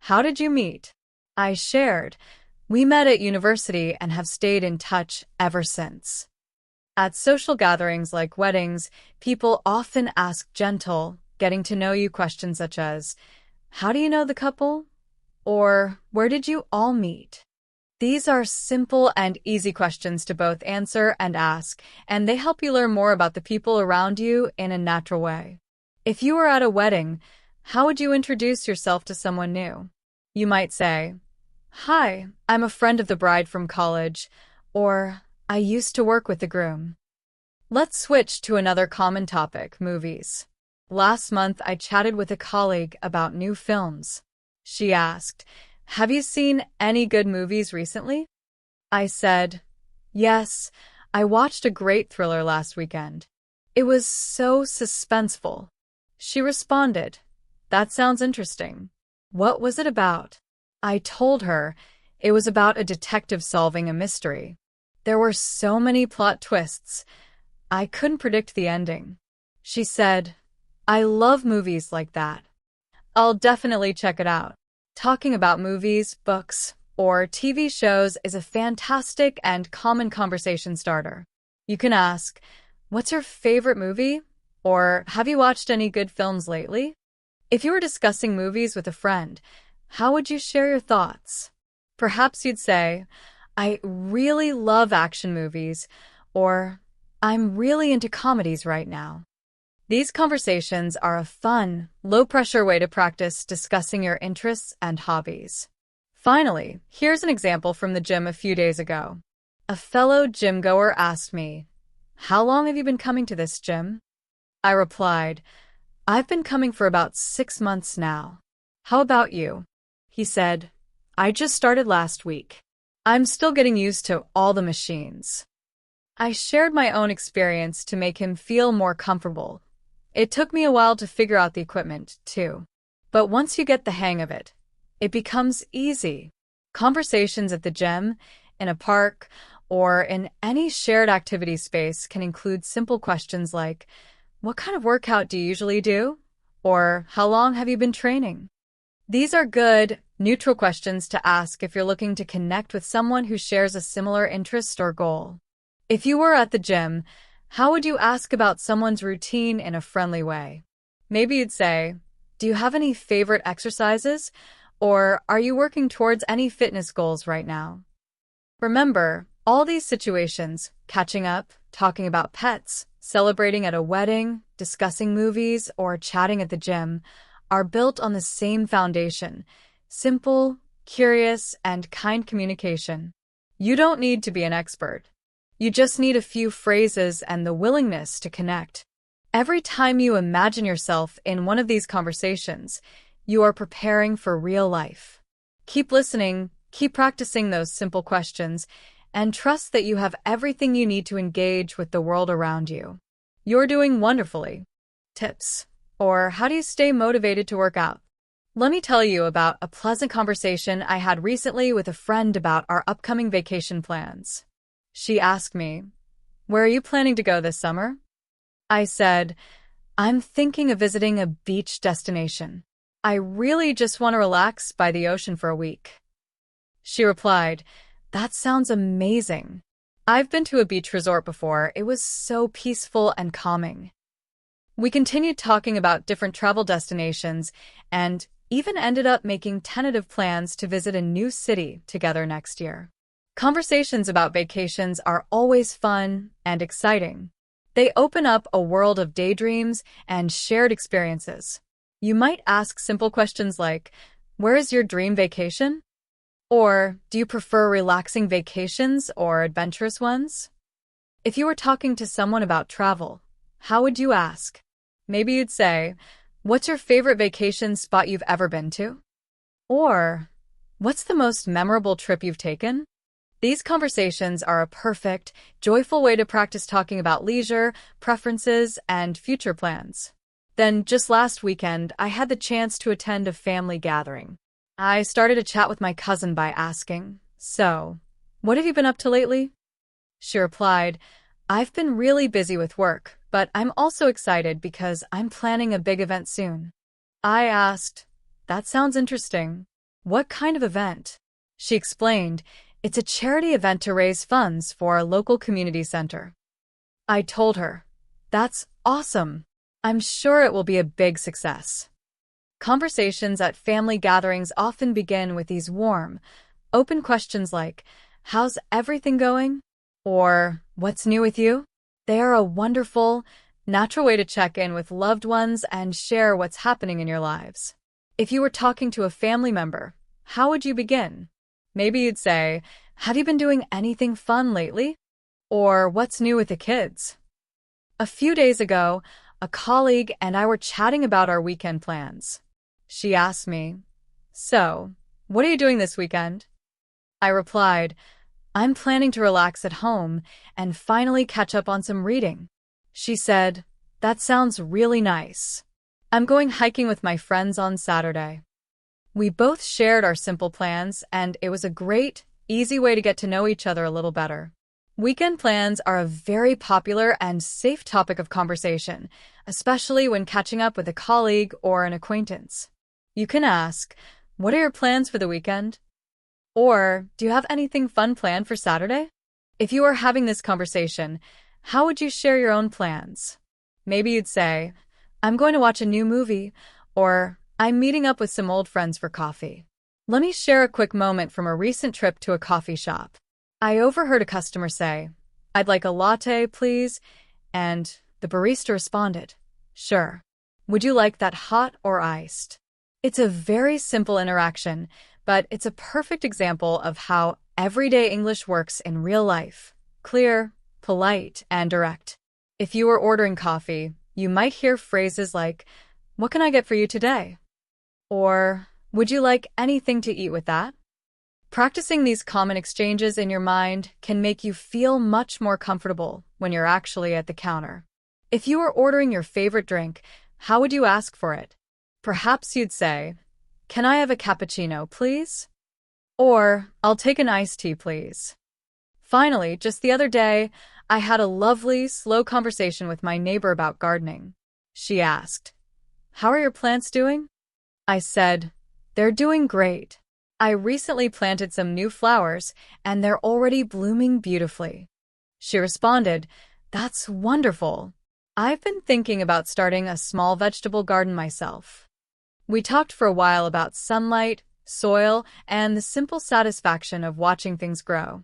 How did you meet?" I shared, "We met at university and have stayed in touch ever since." At social gatherings like weddings, people often ask gentle, getting to know you questions such as, "How do you know the couple?" or "Where did you all meet?" These are simple and easy questions to both answer and ask, and they help you learn more about the people around you in a natural way. If you were at a wedding, how would you introduce yourself to someone new? You might say, "Hi, I'm a friend of the bride from college," or "I used to work with the groom." Let's switch to another common topic, movies. Last month, I chatted with a colleague about new films. She asked, "Have you seen any good movies recently?" I said, "Yes, I watched a great thriller last weekend. It was so suspenseful." She responded, "That sounds interesting. What was it about?" I told her it was about a detective solving a mystery. There were so many plot twists. I couldn't predict the ending. She said, "I love movies like that. I'll definitely check it out." Talking about movies, books, or TV shows is a fantastic and common conversation starter. You can ask, "What's your favorite movie?" Or, "Have you watched any good films lately?" If you were discussing movies with a friend, how would you share your thoughts? Perhaps you'd say, "I really love action movies," or "I'm really into comedies right now." These conversations are a fun, low-pressure way to practice discussing your interests and hobbies. Finally, here's an example from the gym a few days ago. A fellow gym-goer asked me, "How long have you been coming to this gym?" I replied, "I've been coming for about 6 months now. How about you?" He said, "I just started last week. I'm still getting used to all the machines." I shared my own experience to make him feel more comfortable. It took me a while to figure out the equipment, too. But once you get the hang of it, it becomes easy. Conversations at the gym, in a park, or in any shared activity space can include simple questions like, "What kind of workout do you usually do?" Or, "How long have you been training?" These are good, neutral questions to ask if you're looking to connect with someone who shares a similar interest or goal. If you were at the gym, how would you ask about someone's routine in a friendly way? Maybe you'd say, "Do you have any favorite exercises?" Or, "Are you working towards any fitness goals right now?" Remember, all these situations, catching up, talking about pets, celebrating at a wedding, discussing movies, or chatting at the gym, are built on the same foundation: simple, curious, and kind communication. You don't need to be an expert. You just need a few phrases and the willingness to connect. Every time you imagine yourself in one of these conversations, you are preparing for real life. Keep listening, keep practicing those simple questions, and trust that you have everything you need to engage with the world around you. You're doing wonderfully. Tips. Or how do you stay motivated to work out? Let me tell you about a pleasant conversation I had recently with a friend about our upcoming vacation plans. She asked me, "Where are you planning to go this summer?" I said, "I'm thinking of visiting a beach destination. I really just want to relax by the ocean for a week." She replied, "That sounds amazing. I've been to a beach resort before. It was so peaceful and calming." We continued talking about different travel destinations and even ended up making tentative plans to visit a new city together next year. Conversations about vacations are always fun and exciting. They open up a world of daydreams and shared experiences. You might ask simple questions like, "Where is your dream vacation?" Or, "Do you prefer relaxing vacations or adventurous ones?" If you were talking to someone about travel, how would you ask? Maybe you'd say, "What's your favorite vacation spot you've ever been to?" Or, "What's the most memorable trip you've taken?" These conversations are a perfect, joyful way to practice talking about leisure, preferences, and future plans. Then, just last weekend, I had the chance to attend a family gathering. I started a chat with my cousin by asking, "So, what have you been up to lately?" She replied, "I've been really busy with work, but I'm also excited because I'm planning a big event soon." I asked, "That sounds interesting. What kind of event?" She explained, "It's a charity event to raise funds for a local community center." I told her, "That's awesome. I'm sure it will be a big success." Conversations at family gatherings often begin with these warm, Open questions like, "How's everything going?" or "What's new with you?" They are a wonderful, natural way to check in with loved ones and share what's happening in your lives. If you were talking to a family member, how would you begin? Maybe you'd say, "Have you been doing anything fun lately?" Or "What's new with the kids?" A few days ago, a colleague and I were chatting about our weekend plans. She asked me, "So, what are you doing this weekend?" I replied, "I'm planning to relax at home and finally catch up on some reading." She said, "That sounds really nice. I'm going hiking with my friends on Saturday." We both shared our simple plans, and it was a great, easy way to get to know each other a little better. Weekend plans are a very popular and safe topic of conversation, especially when catching up with a colleague or an acquaintance. You can ask, "What are your plans for the weekend?" Or, "Do you have anything fun planned for Saturday?" If you are having this conversation, how would you share your own plans? Maybe you'd say, "I'm going to watch a new movie," or "I'm meeting up with some old friends for coffee." Let me share a quick moment from a recent trip to a coffee shop. I overheard a customer say, "I'd like a latte, please," and the barista responded, "Sure. Would you like that hot or iced?" It's a very simple interaction, but it's a perfect example of how everyday English works in real life. Clear, polite, and direct. If you were ordering coffee, you might hear phrases like, "What can I get for you today?" Or, "Would you like anything to eat with that?" Practicing these common exchanges in your mind can make you feel much more comfortable when you're actually at the counter. If you are ordering your favorite drink, how would you ask for it? Perhaps you'd say, "Can I have a cappuccino, please?" Or, "I'll take an iced tea, please." Finally, just the other day, I had a lovely, slow conversation with my neighbor about gardening. She asked, "How are your plants doing?" I said, "They're doing great. I recently planted some new flowers, and they're already blooming beautifully." She responded, "That's wonderful. I've been thinking about starting a small vegetable garden myself." We talked for a while about sunlight, soil, and the simple satisfaction of watching things grow.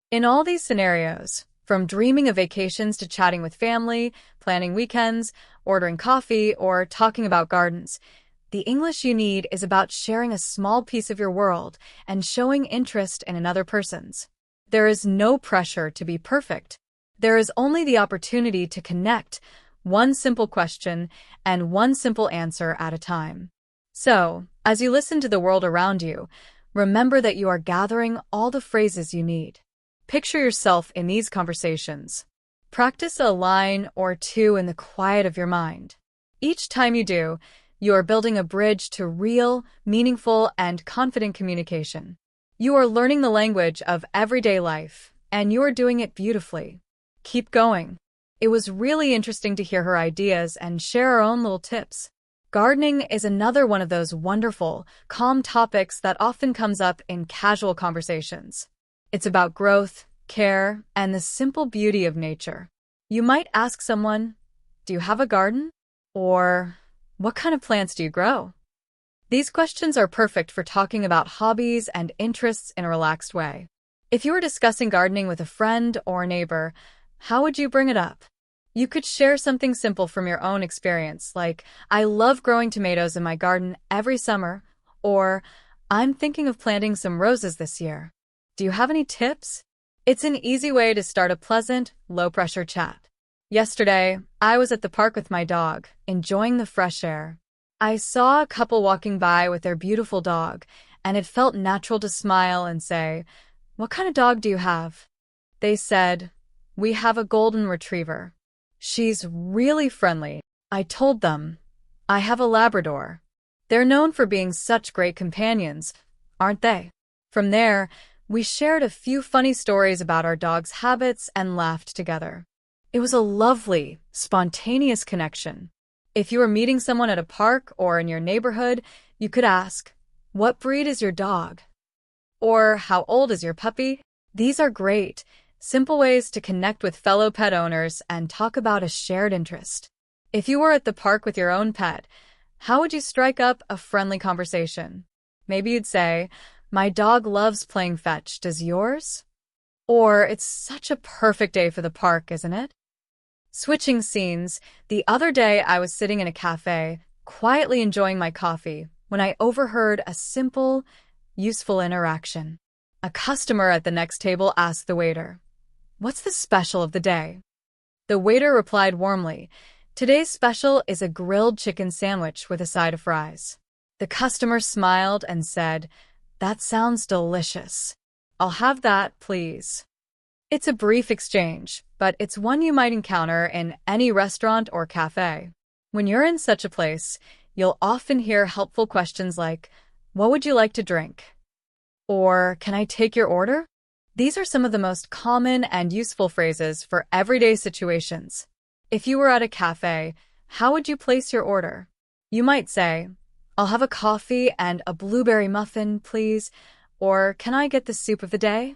In all these scenarios, from dreaming of vacations to chatting with family, planning weekends, ordering coffee, or talking about gardens, the English you need is about sharing a small piece of your world and showing interest in another person's. There is no pressure to be perfect. There is only the opportunity to connect, one simple question and one simple answer at a time. So, as you listen to the world around you, remember that you are gathering all the phrases you need. Picture yourself in these conversations. Practice a line or two in the quiet of your mind. Each time you do, you are building a bridge to real, meaningful, and confident communication. You are learning the language of everyday life, and you are doing it beautifully. Keep going. It was really interesting to hear her ideas and share our own little tips. Gardening is another one of those wonderful, calm topics that often comes up in casual conversations. It's about growth, care, and the simple beauty of nature. You might ask someone, "Do you have a garden?" Or, "What kind of plants do you grow?" These questions are perfect for talking about hobbies and interests in a relaxed way. If you were discussing gardening with a friend or neighbor, how would you bring it up? You could share something simple from your own experience, like, "I love growing tomatoes in my garden every summer," or, "I'm thinking of planting some roses this year. Do you have any tips?" It's an easy way to start a pleasant, low-pressure chat. Yesterday, I was at the park with my dog, enjoying the fresh air. I saw a couple walking by with their beautiful dog, and it felt natural to smile and say, "What kind of dog do you have?" They said, "We have a golden retriever. She's really friendly." I told them, "I have a Labrador. They're known for being such great companions, aren't they?" From there, we shared a few funny stories about our dog's habits and laughed together. It was a lovely, spontaneous connection. If you are meeting someone at a park or in your neighborhood, you could ask, "What breed is your dog?" Or, "How old is your puppy?" These are great, simple ways to connect with fellow pet owners and talk about a shared interest. If you were at the park with your own pet, how would you strike up a friendly conversation? Maybe you'd say, My dog loves playing fetch. Does yours? Or, it's such a perfect day for the park, isn't it? Switching scenes, the other day I was sitting in a cafe, quietly enjoying my coffee, when I overheard a simple, useful interaction. A customer at the next table asked the waiter, "What's the special of the day?" The waiter replied warmly, "Today's special is a grilled chicken sandwich with a side of fries." The customer smiled and said, "That sounds delicious. I'll have that, please." It's a brief exchange, but it's one you might encounter in any restaurant or cafe. When you're in such a place, you'll often hear helpful questions like, "What would you like to drink?" Or, "Can I take your order?" These are some of the most common and useful phrases for everyday situations. If you were at a cafe, how would you place your order? You might say, "I'll have a coffee and a blueberry muffin, please," or "Can I get the soup of the day?"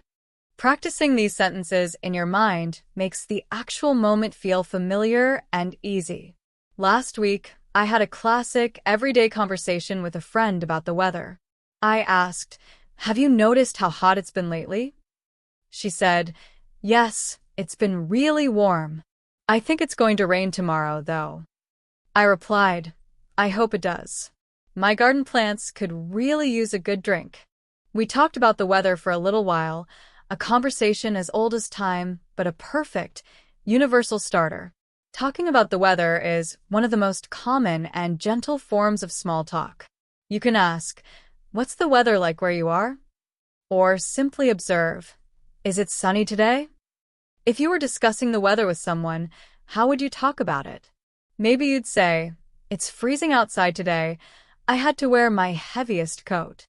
Practicing these sentences in your mind makes the actual moment feel familiar and easy. Last week, I had a classic, everyday conversation with a friend about the weather. I asked, "Have you noticed how hot it's been lately?" She said, "Yes, it's been really warm. I think it's going to rain tomorrow, though." I replied, "I hope it does. My garden plants could really use a good drink." We talked about the weather for a little while, a conversation as old as time, but a perfect, universal starter. Talking about the weather is one of the most common and gentle forms of small talk. You can ask, "What's the weather like where you are?" Or simply observe, "Is it sunny today?" If you were discussing the weather with someone, how would you talk about it? Maybe you'd say, "It's freezing outside today. I had to wear my heaviest coat."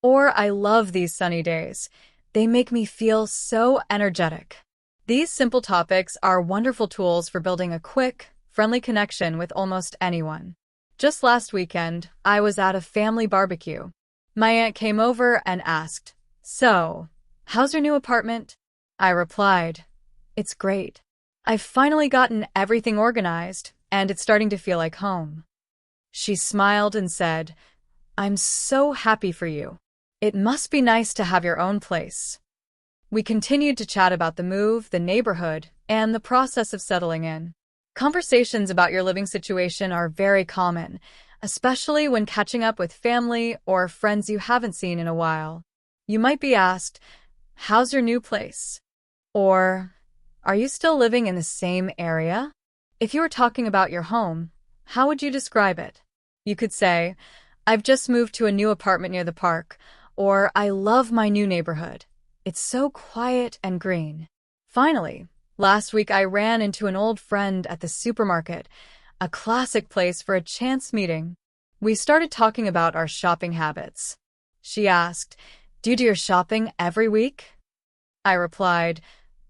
Or, "I love these sunny days. They make me feel so energetic." These simple topics are wonderful tools for building a quick, friendly connection with almost anyone. Just last weekend, I was at a family barbecue. My aunt came over and asked, "So, how's your new apartment?" I replied, "It's great. I've finally gotten everything organized, and it's starting to feel like home." She smiled and said, "I'm so happy for you. It must be nice to have your own place." We continued to chat about the move, the neighborhood, and the process of settling in. Conversations about your living situation are very common, especially when catching up with family or friends you haven't seen in a while. You might be asked, "How's your new place?" Or, "Are you still living in the same area?" If you were talking about your home, how would you describe it? You could say, "I've just moved to a new apartment near the park," or "I love my new neighborhood. It's so quiet and green." Finally, last week I ran into an old friend at the supermarket, a classic place for a chance meeting. We started talking about our shopping habits. She asked, "Do you do your shopping every week?" I replied,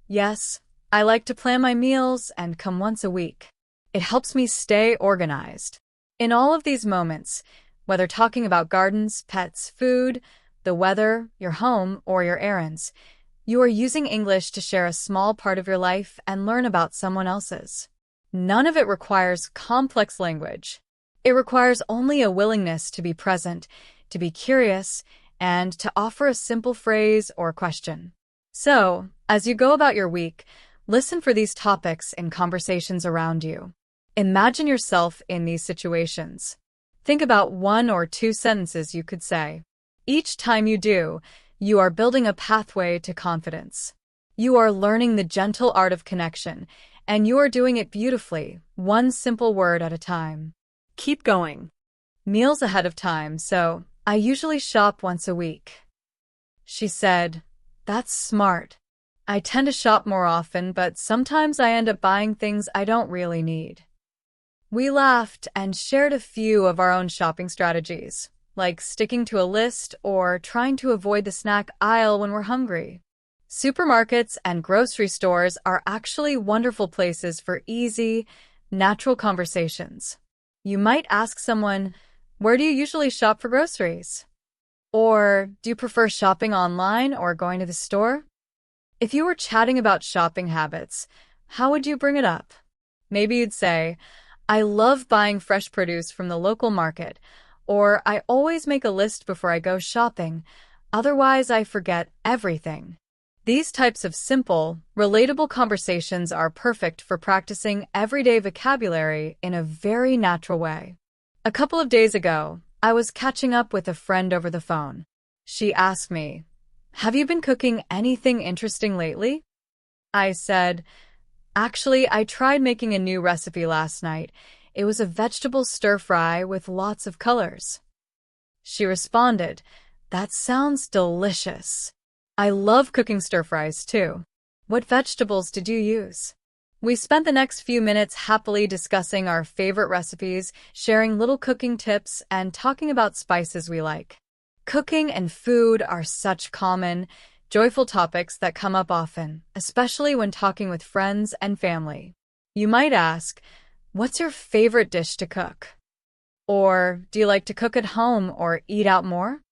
"Yes, I like to plan my meals and come once a week. It helps me stay organized." In all of these moments, whether talking about gardens, pets, food, the weather, your home, or your errands, you are using English to share a small part of your life and learn about someone else's. None of it requires complex language. It requires only a willingness to be present, to be curious, and to offer a simple phrase or question. So, as you go about your week, listen for these topics in conversations around you. Imagine yourself in these situations. Think about 1 or 2 sentences you could say. Each time you do, you are building a pathway to confidence. You are learning the gentle art of connection, and you are doing it beautifully, one simple word at a time. Keep going. Meals ahead of time, so I usually shop once a week. She said, "That's smart. I tend to shop more often, but sometimes I end up buying things I don't really need." We laughed and shared a few of our own shopping strategies, like sticking to a list or trying to avoid the snack aisle when we're hungry. Supermarkets and grocery stores are actually wonderful places for easy, natural conversations. You might ask someone, "Where do you usually shop for groceries?" Or, "Do you prefer shopping online or going to the store?" If you were chatting about shopping habits, how would you bring it up? Maybe you'd say, "I love buying fresh produce from the local market," or "I always make a list before I go shopping. Otherwise, I forget everything. These types of simple, relatable conversations are perfect for practicing everyday vocabulary in a very natural way. A couple of days ago, I was catching up with a friend over the phone. She asked me, "Have you been cooking anything interesting lately?" I said, "Actually, I tried making a new recipe last night. It was a vegetable stir-fry with lots of colors." She responded, "That sounds delicious." I love cooking stir-fries too. What vegetables did you use? We spent the next few minutes happily discussing our favorite recipes, sharing little cooking tips, and talking about spices we like. Cooking and food are such common, joyful topics that come up often, especially when talking with friends and family. You might ask, "What's your favorite dish to cook?" Or, "Do you like to cook at home or eat out more?"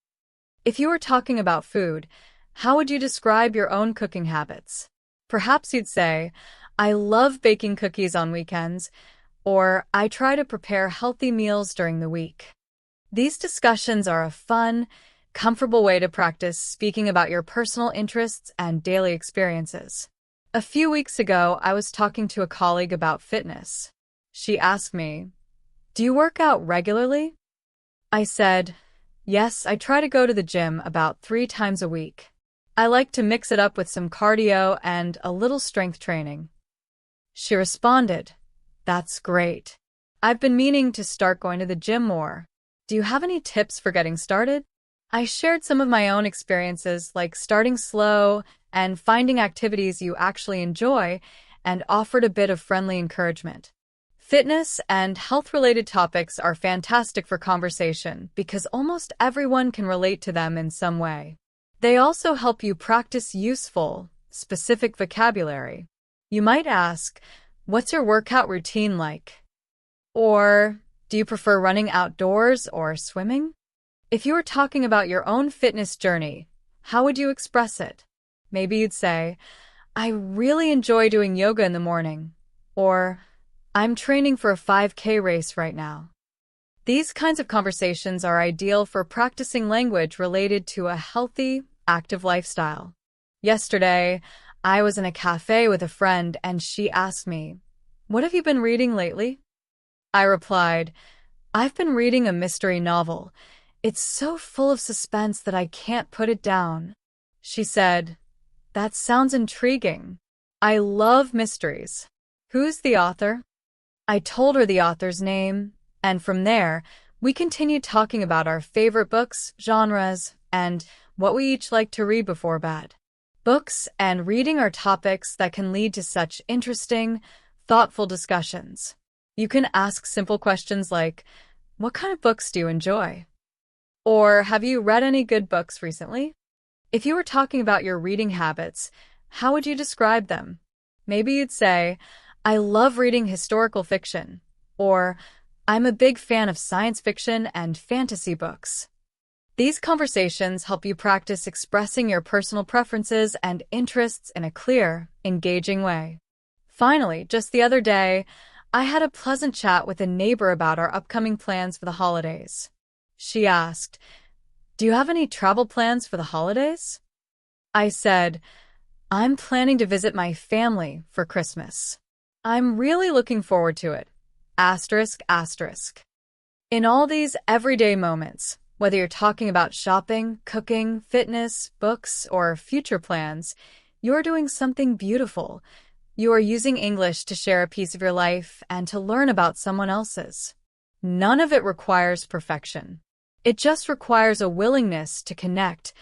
If you were talking about food, how would you describe your own cooking habits? Perhaps you'd say, "I love baking cookies on weekends," or "I try to prepare healthy meals during the week." These discussions are a fun, comfortable way to practice speaking about your personal interests and daily experiences. A few weeks ago, I was talking to a colleague about fitness. She asked me, "Do you work out regularly?" I said, "Yes, I try to go to the gym about 3 times a week. I like to mix it up with some cardio and a little strength training." She responded, "That's great. I've been meaning to start going to the gym more. Do you have any tips for getting started?" I shared some of my own experiences, like starting slow and finding activities you actually enjoy, and offered a bit of friendly encouragement. Fitness and health-related topics are fantastic for conversation because almost everyone can relate to them in some way. They also help you practice useful, specific vocabulary. You might ask, "What's your workout routine like?" Or, "Do you prefer running outdoors or swimming?" If you were talking about your own fitness journey, how would you express it? Maybe you'd say, "I really enjoy doing yoga in the morning," or "I'm training for a 5K race right now." These kinds of conversations are ideal for practicing language related to a healthy, active lifestyle. Yesterday, I was in a cafe with a friend and she asked me, "What have you been reading lately?" I replied, "I've been reading a mystery novel. It's so full of suspense that I can't put it down." She said, "That sounds intriguing. I love mysteries. Who's the author?" I told her the author's name, and from there, we continued talking about our favorite books, genres, and what we each like to read before bed. Books and reading are topics that can lead to such interesting, thoughtful discussions. You can ask simple questions like, "What kind of books do you enjoy?" Or, "Have you read any good books recently?" If you were talking about your reading habits, how would you describe them? Maybe you'd say, "I love reading historical fiction," or "I'm a big fan of science fiction and fantasy books." These conversations help you practice expressing your personal preferences and interests in a clear, engaging way. Finally, just the other day, I had a pleasant chat with a neighbor about our upcoming plans for the holidays. She asked, "Do you have any travel plans for the holidays?" I said, "I'm planning to visit my family for Christmas. I'm really looking forward to it. Asterisk, asterisk." In all these everyday moments, whether you're talking about shopping, cooking, fitness, books, or future plans, you're doing something beautiful. You are using English to share a piece of your life and to learn about someone else's. None of it requires perfection. It just requires a willingness to connect,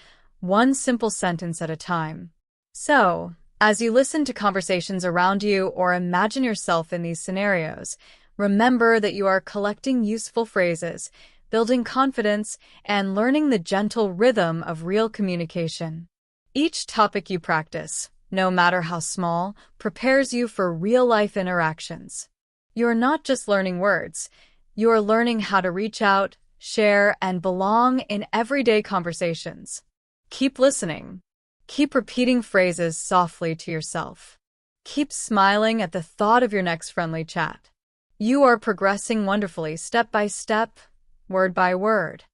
one simple sentence at a time. So, as you listen to conversations around you or imagine yourself in these scenarios, remember that you are collecting useful phrases, building confidence, and learning the gentle rhythm of real communication. Each topic you practice, no matter how small, prepares you for real-life interactions. You're not just learning words, you're learning how to reach out, share, and belong in everyday conversations. Keep listening. Keep repeating phrases softly to yourself. Keep smiling at the thought of your next friendly chat. You are progressing wonderfully step by step, word by word.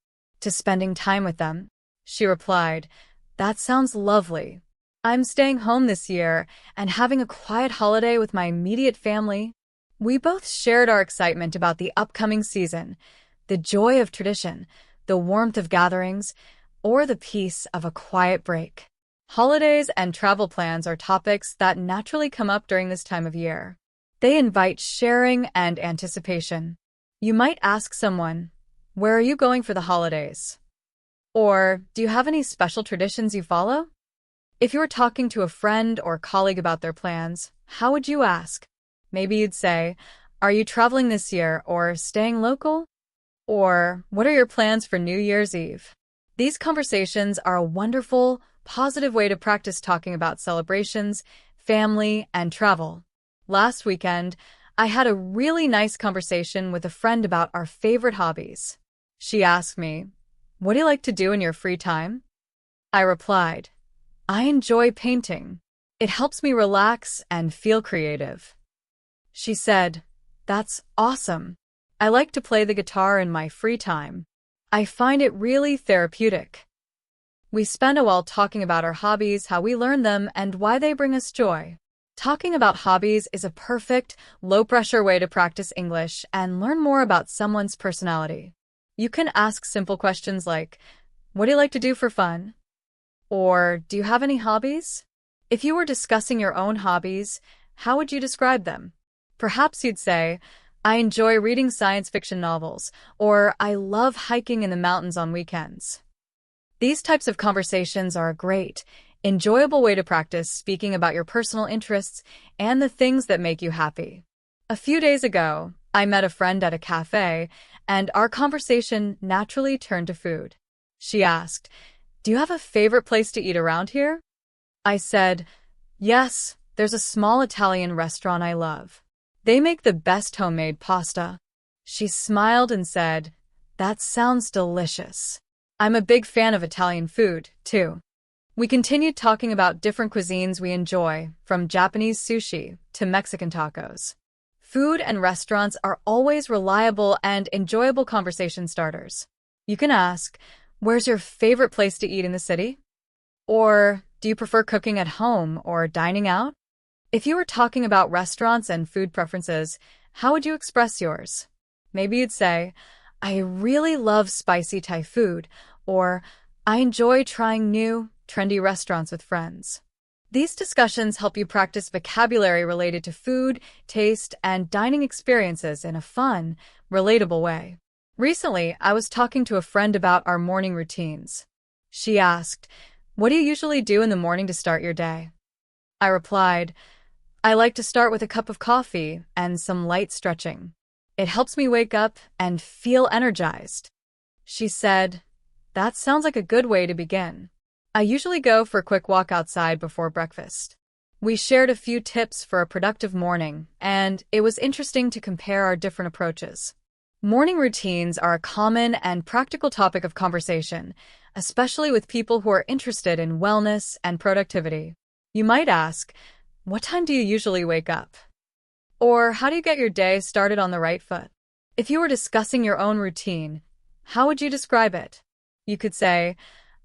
To spending time with them, She replied, "That sounds lovely. I'm staying home this year and having a quiet holiday with my immediate family." We both shared our excitement about the upcoming season, the joy of tradition, the warmth of gatherings, or the peace of a quiet break. Holidays and travel plans are topics that naturally come up during this time of year. They invite sharing and anticipation. You might ask someone, "Where are you going for the holidays?" Or, "Do you have any special traditions you follow?" If you were talking to a friend or colleague about their plans, how would you ask? Maybe you'd say, "Are you traveling this year or staying local?" Or, "What are your plans for New Year's Eve?" These conversations are a wonderful, positive way to practice talking about celebrations, family, and travel. Last weekend, I had a really nice conversation with a friend about our favorite hobbies. She asked me, "What do you like to do in your free time?" I replied, "I enjoy painting. It helps me relax and feel creative." She said, "That's awesome. I like to play the guitar in my free time. I find it really therapeutic." We spent a while talking about our hobbies, how we learn them, and why they bring us joy. Talking about hobbies is a perfect, low-pressure way to practice English and learn more about someone's personality. You can ask simple questions like, "What do you like to do for fun?" Or, "Do you have any hobbies?" If you were discussing your own hobbies, how would you describe them? Perhaps you'd say, "I enjoy reading science fiction novels," or "I love hiking in the mountains on weekends." These types of conversations are a great, enjoyable way to practice speaking about your personal interests and the things that make you happy. A few days ago, I met a friend at a cafe, and our conversation naturally turned to food. She asked, "Do you have a favorite place to eat around here?" I said, "Yes, there's a small Italian restaurant I love. They make the best homemade pasta." She smiled and said, "That sounds delicious. I'm a big fan of Italian food, too." We continued talking about different cuisines we enjoy, from Japanese sushi to Mexican tacos. Food and restaurants are always reliable and enjoyable conversation starters. You can ask, "Where's your favorite place to eat in the city?" Or, "Do you prefer cooking at home or dining out?" If you were talking about restaurants and food preferences, how would you express yours? Maybe you'd say, "I really love spicy Thai food," or "I enjoy trying new, trendy restaurants with friends." These discussions help you practice vocabulary related to food, taste, and dining experiences in a fun, relatable way. Recently, I was talking to a friend about our morning routines. She asked, "What do you usually do in the morning to start your day?" I replied, "I like to start with a cup of coffee and some light stretching. It helps me wake up and feel energized." She said, "That sounds like a good way to begin. I usually go for a quick walk outside before breakfast." We shared a few tips for a productive morning, and it was interesting to compare our different approaches. Morning routines are a common and practical topic of conversation, especially with people who are interested in wellness and productivity. You might ask, "What time do you usually wake up?" Or, "How do you get your day started on the right foot?" If you were discussing your own routine, how would you describe it? You could say,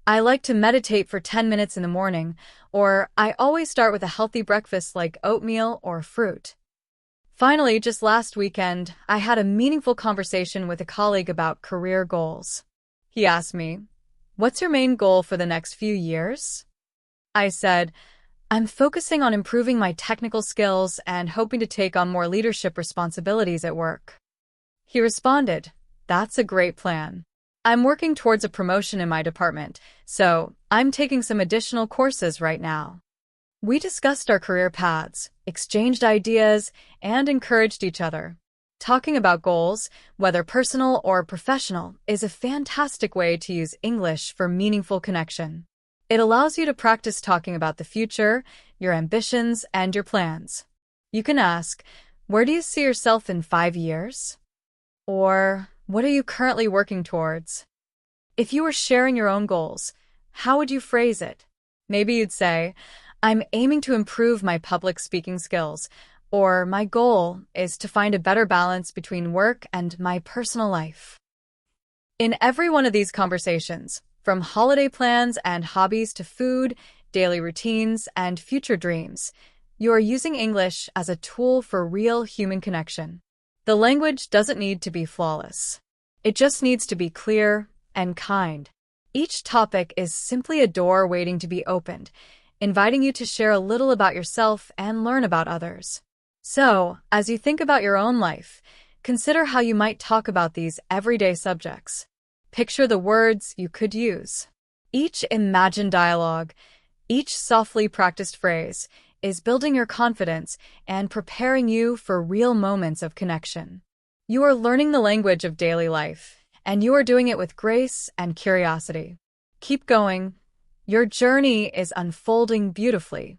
"I like to meditate for 10 minutes in the morning," or "I always start with a healthy breakfast like oatmeal or fruit." Finally, just last weekend, I had a meaningful conversation with a colleague about career goals. He asked me, "What's your main goal for the next few years?" I said, "I'm focusing on improving my technical skills and hoping to take on more leadership responsibilities at work." He responded, "That's a great plan. I'm working towards a promotion in my department, so I'm taking some additional courses right now." We discussed our career paths, exchanged ideas, and encouraged each other. Talking about goals, whether personal or professional, is a fantastic way to use English for meaningful connection. It allows you to practice talking about the future, your ambitions, and your plans. You can ask, "Where do you see yourself in 5 years?" Or, "What are you currently working towards?" If you were sharing your own goals, how would you phrase it? Maybe you'd say, "I'm aiming to improve my public speaking skills," or "My goal is to find a better balance between work and my personal life." In every one of these conversations, From holiday plans and hobbies to food, daily routines, and future dreams, you are using English as a tool for real human connection. The language doesn't need to be flawless. It just needs to be clear and kind. Each topic is simply a door waiting to be opened, inviting you to share a little about yourself and learn about others. So, as you think about your own life, consider how you might talk about these everyday subjects. Picture the words you could use. Each imagined dialogue, each softly practiced phrase, is building your confidence and preparing you for real moments of connection. You are learning the language of daily life, and you are doing it with grace and curiosity. Keep going. Your journey is unfolding beautifully.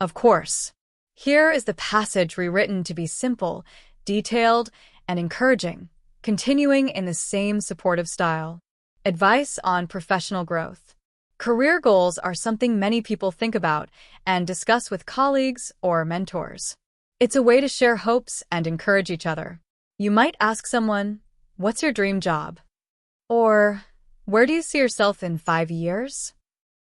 Of course, here is the passage rewritten to be simple, detailed, and encouraging, continuing in the same supportive style. Advice on professional growth. Career goals are something many people think about and discuss with colleagues or mentors. It's a way to share hopes and encourage each other. You might ask someone, "What's your dream job?" Or, "Where do you see yourself in 5 years?"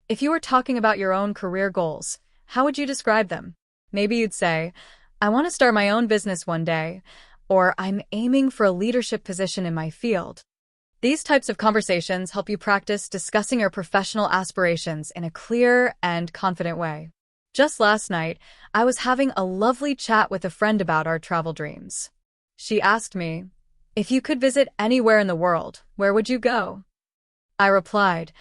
If you were talking about your own career goals, how would you describe them? Maybe you'd say, "I want to start my own business one day," or "I'm aiming for a leadership position in my field." These types of conversations help you practice discussing your professional aspirations in a clear and confident way. Just last night, I was having a lovely chat with a friend about our travel dreams. She asked me, "If you could visit anywhere in the world, where would you go?" I replied,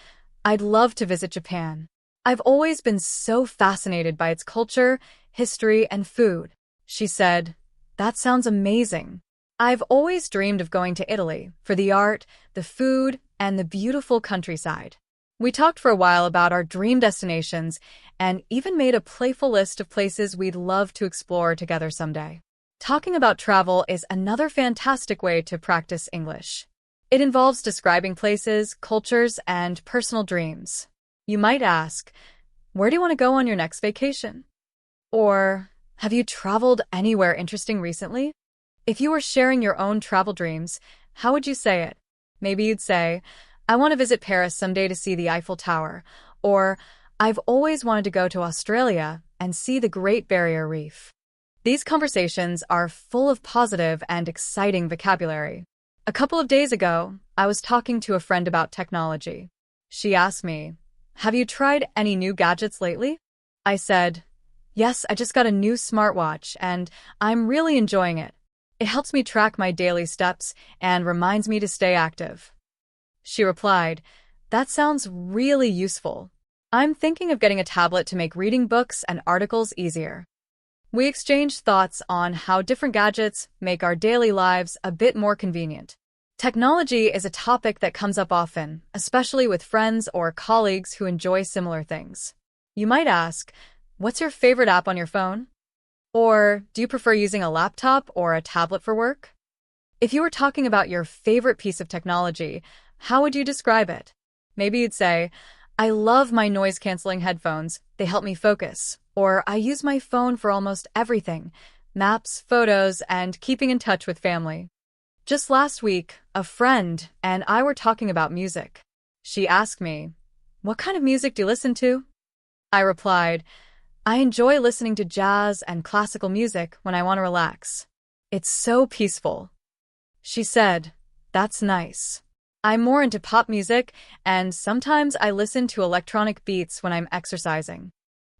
"I'd love to visit Japan. I've always been so fascinated by its culture, history, and food." She said, "That sounds amazing. I've always dreamed of going to Italy for the art, the food, and the beautiful countryside." We talked for a while about our dream destinations and even made a playful list of places we'd love to explore together someday. Talking about travel is another fantastic way to practice English. It involves describing places, cultures, and personal dreams. You might ask, "Where do you want to go on your next vacation?" Or, "Have you traveled anywhere interesting recently?" If you were sharing your own travel dreams, how would you say it? Maybe you'd say, "I want to visit Paris someday to see the Eiffel Tower," or "I've always wanted to go to Australia and see the Great Barrier Reef." These conversations are full of positive and exciting vocabulary. A couple of days ago, I was talking to a friend about technology. She asked me, "Have you tried any new gadgets lately?" I said, "Yes, I just got a new smartwatch and I'm really enjoying it. It helps me track my daily steps and reminds me to stay active." She replied, "That sounds really useful. I'm thinking of getting a tablet to make reading books and articles easier." We exchanged thoughts on how different gadgets make our daily lives a bit more convenient. Technology is a topic that comes up often, especially with friends or colleagues who enjoy similar things. You might ask, "What's your favorite app on your phone?" Or, "Do you prefer using a laptop or a tablet for work?" If you were talking about your favorite piece of technology, how would you describe it? Maybe you'd say, "I love my noise-canceling headphones. They help me focus." Or, "I use my phone for almost everything: maps, photos, and keeping in touch with family." Just last week, a friend and I were talking about music. She asked me, "What kind of music do you listen to?" I replied, "I enjoy listening to jazz and classical music when I want to relax. It's so peaceful." She said, "That's nice. I'm more into pop music, and sometimes I listen to electronic beats when I'm exercising."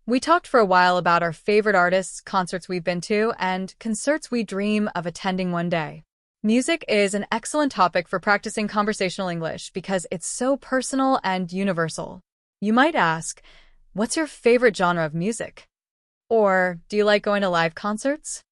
We talked for a while about our favorite artists, concerts we've been to, and concerts we dream of attending one day. Music is an excellent topic for practicing conversational English because it's so personal and universal. You might ask, "What's your favorite genre of music?" Or, "Do you like going to live concerts?"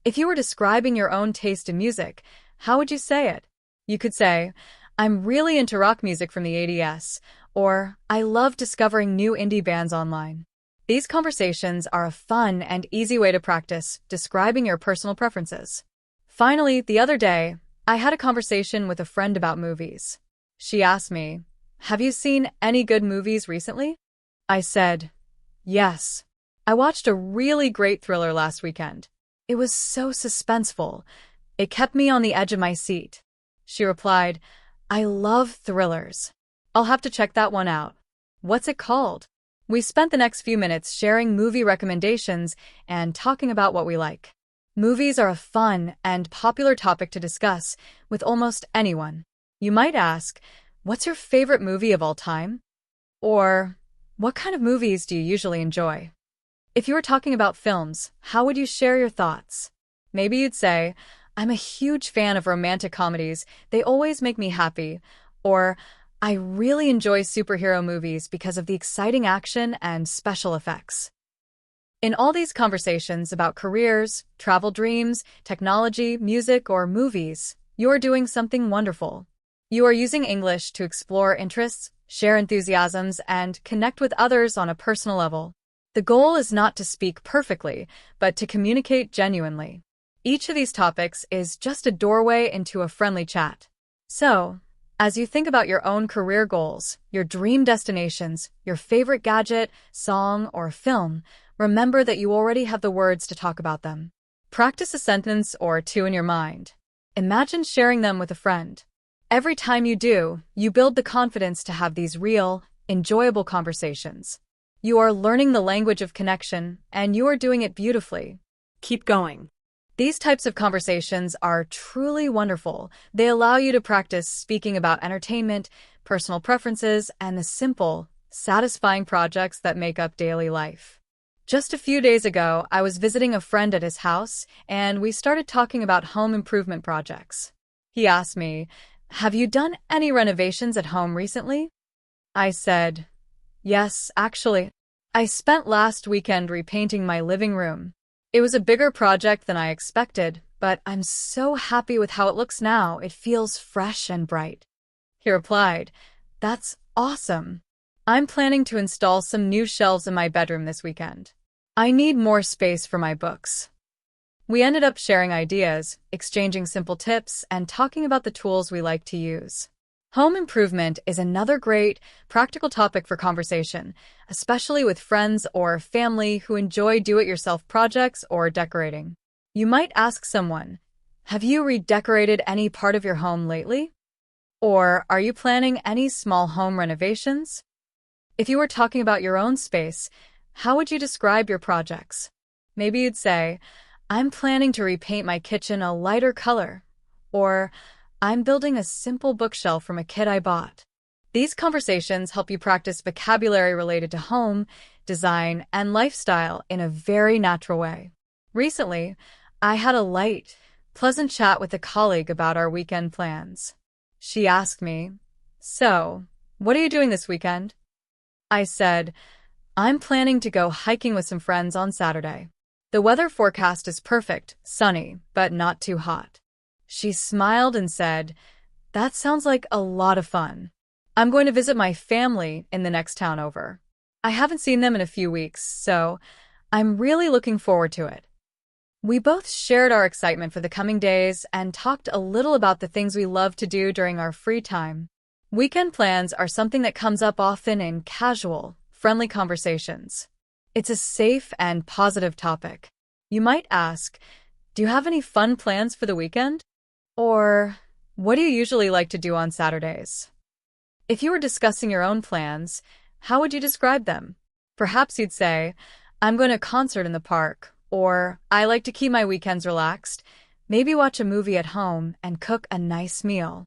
If you were describing your own taste in music, how would you say it? You could say, "I'm really into rock music from the 80s, or "I love discovering new indie bands online." These conversations are a fun and easy way to practice describing your personal preferences. Finally, the other day, I had a conversation with a friend about movies. She asked me, "Have you seen any good movies recently?" I said, "Yes. I watched a really great thriller last weekend. It was so suspenseful. It kept me on the edge of my seat." She replied, "I love thrillers." I'll have to check that one out. What's it called? We spent the next few minutes sharing movie recommendations and talking about what we like. Movies are a fun and popular topic to discuss with almost anyone. You might ask, what's your favorite movie of all time? Or, what kind of movies do you usually enjoy? If you were talking about films, how would you share your thoughts? Maybe you'd say, I'm a huge fan of romantic comedies. They always make me happy. Or, I really enjoy superhero movies because of the exciting action and special effects. In all these conversations about careers, travel dreams, technology, music, or movies, you're doing something wonderful. You are using English to explore interests, share enthusiasms, and connect with others on a personal level. The goal is not to speak perfectly, but to communicate genuinely. Each of these topics is just a doorway into a friendly chat. So, as you think about your own career goals, your dream destinations, your favorite gadget, song, or film, remember that you already have the words to talk about them. Practice a sentence or two in your mind. Imagine sharing them with a friend. Every time you do, you build the confidence to have these real, enjoyable conversations. You are learning the language of connection, and you are doing it beautifully. Keep going. These types of conversations are truly wonderful. They allow you to practice speaking about entertainment, personal preferences, and the simple, satisfying projects that make up daily life. Just a few days ago, I was visiting a friend at his house, and we started talking about home improvement projects. He asked me, have you done any renovations at home recently? I said, yes, actually. I spent last weekend repainting my living room. It was a bigger project than I expected, but I'm so happy with how it looks now. It feels fresh and bright. He replied, that's awesome. I'm planning to install some new shelves in my bedroom this weekend. I need more space for my books. We ended up sharing ideas, exchanging simple tips, and talking about the tools we like to use. Home improvement is another great, practical topic for conversation, especially with friends or family who enjoy do-it-yourself projects or decorating. You might ask someone, have you redecorated any part of your home lately? Or are you planning any small home renovations? If you were talking about your own space, how would you describe your projects? Maybe you'd say, I'm planning to repaint my kitchen a lighter color, or I'm building a simple bookshelf from a kit I bought. These conversations help you practice vocabulary related to home, design, and lifestyle in a very natural way. Recently, I had a light, pleasant chat with a colleague about our weekend plans. She asked me, so, what are you doing this weekend? I said, I'm planning to go hiking with some friends on Saturday. The weather forecast is perfect, sunny, but not too hot. She smiled and said, that sounds like a lot of fun. I'm going to visit my family in the next town over. I haven't seen them in a few weeks, so I'm really looking forward to it. We both shared our excitement for the coming days and talked a little about the things we love to do during our free time. Weekend plans are something that comes up often in casual, friendly conversations. It's a safe and positive topic. You might ask, do you have any fun plans for the weekend? Or, what do you usually like to do on Saturdays? If you were discussing your own plans, how would you describe them? Perhaps you'd say, I'm going to a concert in the park, or I like to keep my weekends relaxed, maybe watch a movie at home and cook a nice meal.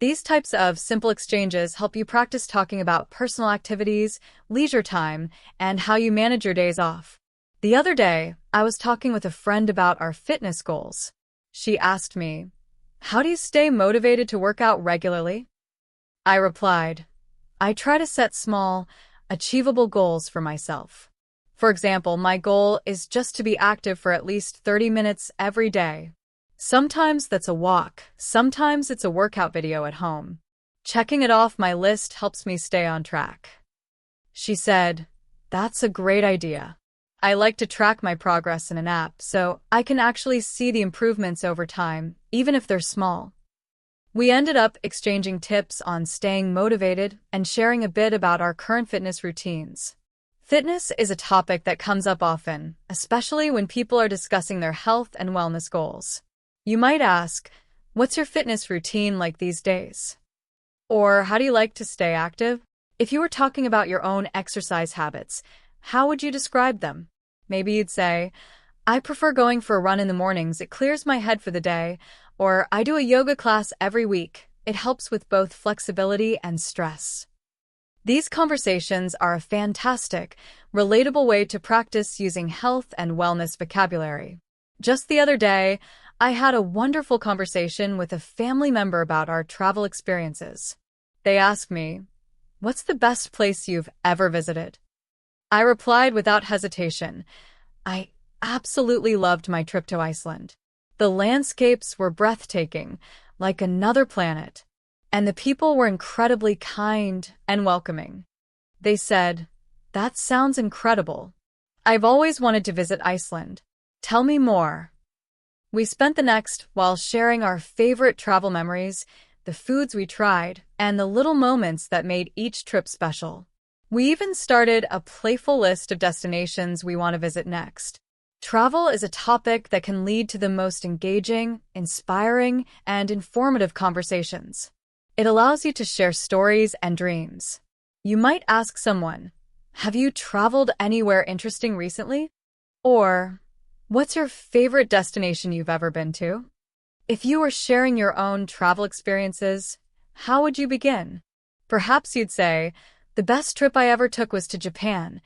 These types of simple exchanges help you practice talking about personal activities, leisure time, and how you manage your days off. The other day, I was talking with a friend about our fitness goals. She asked me, how do you stay motivated to work out regularly? I replied, I try to set small, achievable goals for myself. For example, my goal is just to be active for at least 30 minutes every day. Sometimes that's a walk, sometimes it's a workout video at home. Checking it off my list helps me stay on track. She said, that's a great idea. I like to track my progress in an app so I can actually see the improvements over time, even if they're small. We ended up exchanging tips on staying motivated and sharing a bit about our current fitness routines. Fitness is a topic that comes up often, especially when people are discussing their health and wellness goals. You might ask, what's your fitness routine like these days? Or how do you like to stay active? If you were talking about your own exercise habits, how would you describe them? Maybe you'd say, I prefer going for a run in the mornings. It clears my head for the day. Or I do a yoga class every week. It helps with both flexibility and stress. These conversations are a fantastic, relatable way to practice using health and wellness vocabulary. Just the other day, I had a wonderful conversation with a family member about our travel experiences. They asked me, "What's the best place you've ever visited?" I replied without hesitation, "I absolutely loved my trip to Iceland. The landscapes were breathtaking, like another planet, and the people were incredibly kind and welcoming." They said, "That sounds incredible. I've always wanted to visit Iceland. Tell me more." We spent the next while sharing our favorite travel memories, the foods we tried, and the little moments that made each trip special. We even started a playful list of destinations we want to visit next. Travel is a topic that can lead to the most engaging, inspiring, and informative conversations. It allows you to share stories and dreams. You might ask someone, "Have you traveled anywhere interesting recently?" Or, "What's your favorite destination you've ever been to?" If you were sharing your own travel experiences, how would you begin? Perhaps you'd say, "The best trip I ever took was to Japan.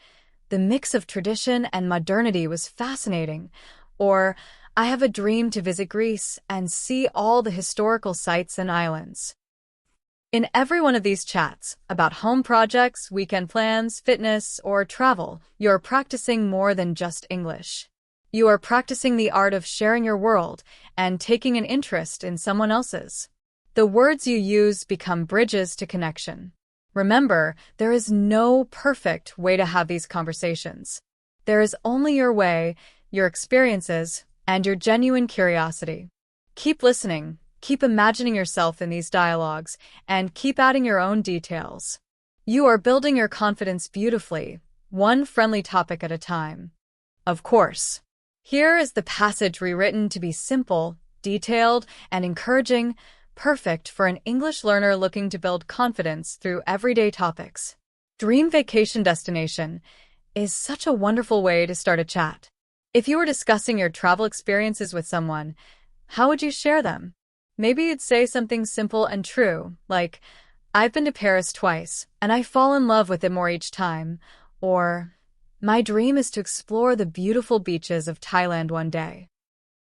The mix of tradition and modernity was fascinating." Or, "I have a dream to visit Greece and see all the historical sites and islands." In every one of these chats, about home projects, weekend plans, fitness, or travel, you're practicing more than just English. You are practicing the art of sharing your world and taking an interest in someone else's. The words you use become bridges to connection. Remember, there is no perfect way to have these conversations. There is only your way, your experiences, and your genuine curiosity. Keep listening, keep imagining yourself in these dialogues, and keep adding your own details. You are building your confidence beautifully, one friendly topic at a time. Of course. Here is the passage rewritten to be simple, detailed, and encouraging, perfect for an English learner looking to build confidence through everyday topics. Dream vacation destination is such a wonderful way to start a chat. If you were discussing your travel experiences with someone, how would you share them? Maybe you'd say something simple and true, like, "I've been to Paris twice, and I fall in love with it more each time." Or, "My dream is to explore the beautiful beaches of Thailand one day."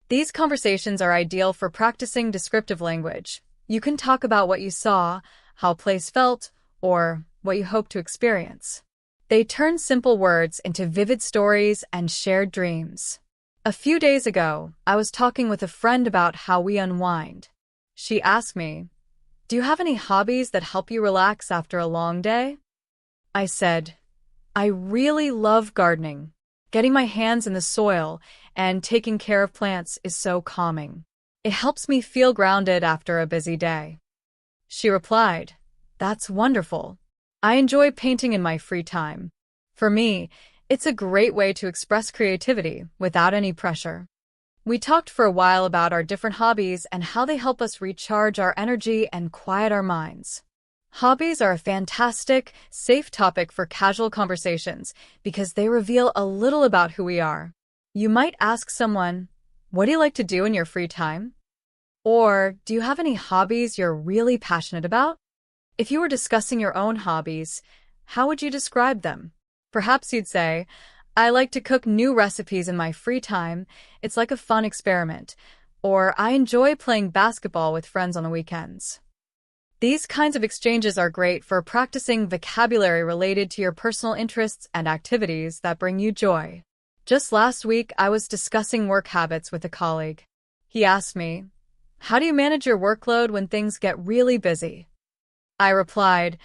These conversations are ideal for practicing descriptive language. You can talk about what you saw, how a place felt, or what you hope to experience. They turn simple words into vivid stories and shared dreams. A few days ago, I was talking with a friend about how we unwind. She asked me, "Do you have any hobbies that help you relax after a long day?" I said, "I really love gardening. Getting my hands in the soil and taking care of plants is so calming. It helps me feel grounded after a busy day." She replied, "That's wonderful. I enjoy painting in my free time. For me, it's a great way to express creativity without any pressure." We talked for a while about our different hobbies and how they help us recharge our energy and quiet our minds. Hobbies are a fantastic, safe topic for casual conversations because they reveal a little about who we are. You might ask someone, "What do you like to do in your free time?" Or, "Do you have any hobbies you're really passionate about?" If you were discussing your own hobbies, how would you describe them? Perhaps you'd say, "I like to cook new recipes in my free time. It's like a fun experiment." Or, "I enjoy playing basketball with friends on the weekends." These kinds of exchanges are great for practicing vocabulary related to your personal interests and activities that bring you joy. Just last week, I was discussing work habits with a colleague. He asked me, "How do you manage your workload when things get really busy?" I replied,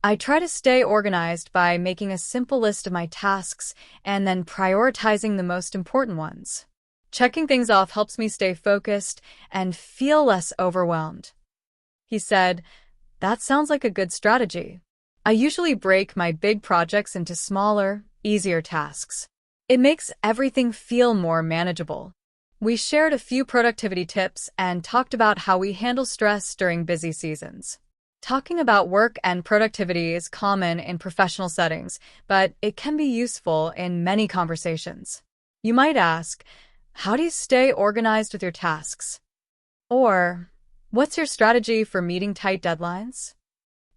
"I try to stay organized by making a simple list of my tasks and then prioritizing the most important ones. Checking things off helps me stay focused and feel less overwhelmed." He said, "That sounds like a good strategy. I usually break my big projects into smaller, easier tasks. It makes everything feel more manageable." We shared a few productivity tips and talked about how we handle stress during busy seasons. Talking about work and productivity is common in professional settings, but it can be useful in many conversations. You might ask, how do you stay organized with your tasks? Or, what's your strategy for meeting tight deadlines?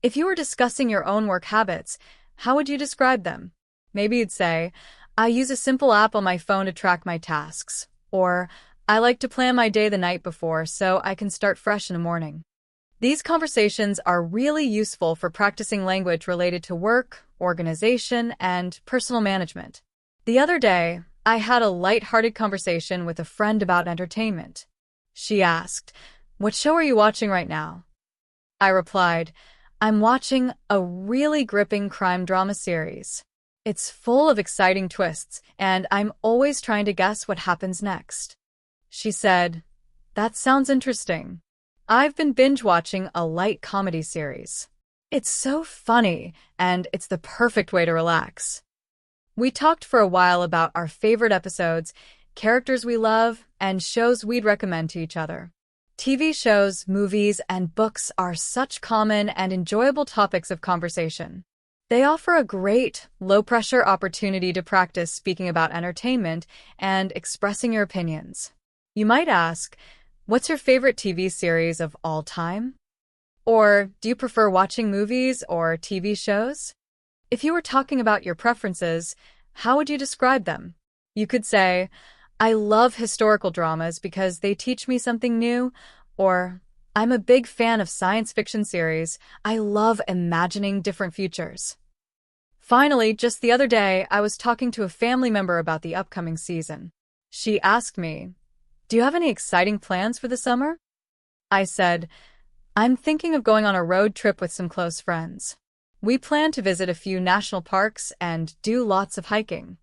If you were discussing your own work habits, how would you describe them? Maybe you'd say, I use a simple app on my phone to track my tasks. Or, I like to plan my day the night before so I can start fresh in the morning. These conversations are really useful for practicing language related to work, organization, and personal management. The other day, I had a light-hearted conversation with a friend about entertainment. She asked, "What show are you watching right now?" I replied, "I'm watching a really gripping crime drama series. It's full of exciting twists, and I'm always trying to guess what happens next." She said, "That sounds interesting. I've been binge-watching a light comedy series. It's so funny, and it's the perfect way to relax." We talked for a while about our favorite episodes, characters we love, and shows we'd recommend to each other. TV shows, movies, and books are such common and enjoyable topics of conversation. They offer a great, low-pressure opportunity to practice speaking about entertainment and expressing your opinions. You might ask, what's your favorite TV series of all time? Or do you prefer watching movies or TV shows? If you were talking about your preferences, how would you describe them? You could say, I love historical dramas because they teach me something new, or I'm a big fan of science fiction series. I love imagining different futures. Finally, just the other day, I was talking to a family member about the upcoming season. She asked me, do you have any exciting plans for the summer? I said, I'm thinking of going on a road trip with some close friends. We plan to visit a few national parks and do lots of hiking.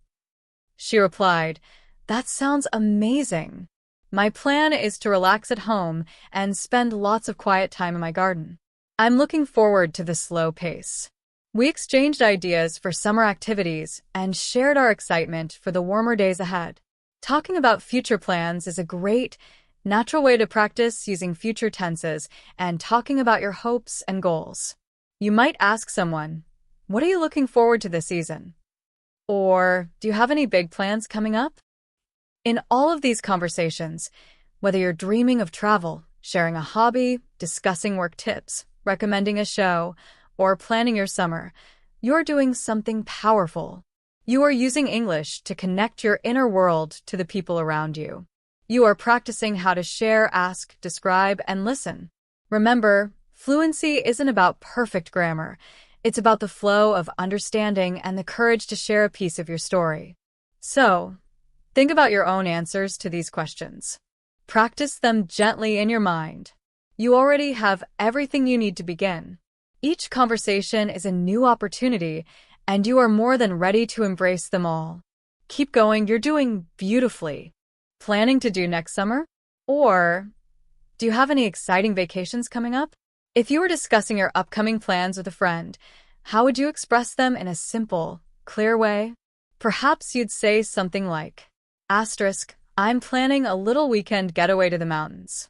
She replied, that sounds amazing. My plan is to relax at home and spend lots of quiet time in my garden. I'm looking forward to the slow pace. We exchanged ideas for summer activities and shared our excitement for the warmer days ahead. Talking about future plans is a great, natural way to practice using future tenses and talking about your hopes and goals. You might ask someone, what are you looking forward to this season? Or, do you have any big plans coming up? In all of these conversations, whether you're dreaming of travel, sharing a hobby, discussing work tips, recommending a show, or planning your summer, you're doing something powerful. You are using English to connect your inner world to the people around you. You are practicing how to share, ask, describe, and listen. Remember, fluency isn't about perfect grammar. It's about the flow of understanding and the courage to share a piece of your story. So, think about your own answers to these questions. Practice them gently in your mind. You already have everything you need to begin. Each conversation is a new opportunity, and you are more than ready to embrace them all. Keep going, you're doing beautifully. Planning to do next summer? Or, do you have any exciting vacations coming up? If you were discussing your upcoming plans with a friend, how would you express them in a simple, clear way? Perhaps you'd say something like, Asterisk, I'm planning a little weekend getaway to the mountains.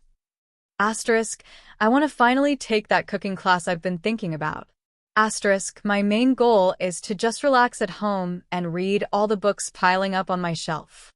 Asterisk, I want to finally take that cooking class I've been thinking about. Asterisk, my main goal is to just relax at home and read all the books piling up on my shelf.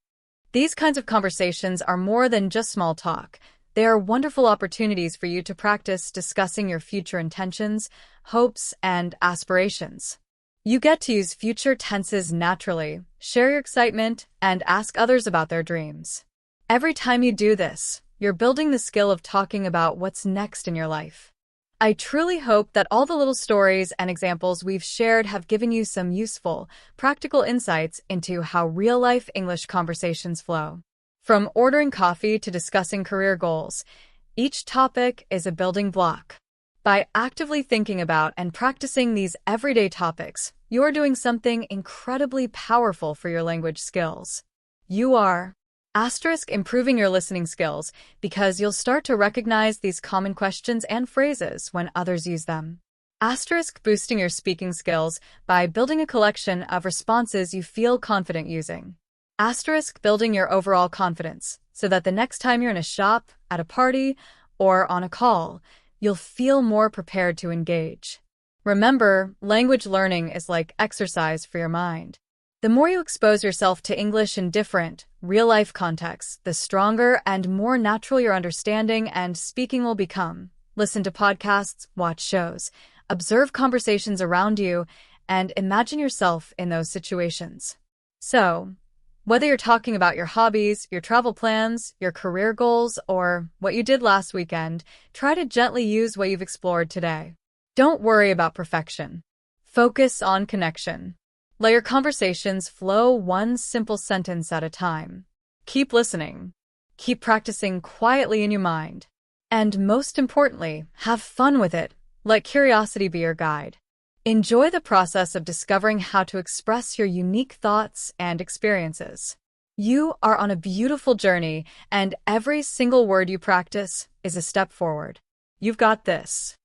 These kinds of conversations are more than just small talk. They are wonderful opportunities for you to practice discussing your future intentions, hopes, and aspirations. You get to use future tenses naturally, share your excitement, and ask others about their dreams. Every time you do this, you're building the skill of talking about what's next in your life. I truly hope that all the little stories and examples we've shared have given you some useful, practical insights into how real-life English conversations flow. From ordering coffee to discussing career goals, each topic is a building block. By actively thinking about and practicing these everyday topics, you're doing something incredibly powerful for your language skills. You are improving your listening skills because you'll start to recognize these common questions and phrases when others use them. Boosting your speaking skills by building a collection of responses you feel confident using. Building your overall confidence so that the next time you're in a shop, at a party, or on a call, you'll feel more prepared to engage. Remember, language learning is like exercise for your mind. The more you expose yourself to English in different, real-life contexts, the stronger and more natural your understanding and speaking will become. Listen to podcasts, watch shows, observe conversations around you, and imagine yourself in those situations. So, whether you're talking about your hobbies, your travel plans, your career goals, or what you did last weekend, try to gently use what you've explored today. Don't worry about perfection. Focus on connection. Let your conversations flow one simple sentence at a time. Keep listening. Keep practicing quietly in your mind. And most importantly, have fun with it. Let curiosity be your guide. Enjoy the process of discovering how to express your unique thoughts and experiences. You are on a beautiful journey, and every single word you practice is a step forward. You've got this.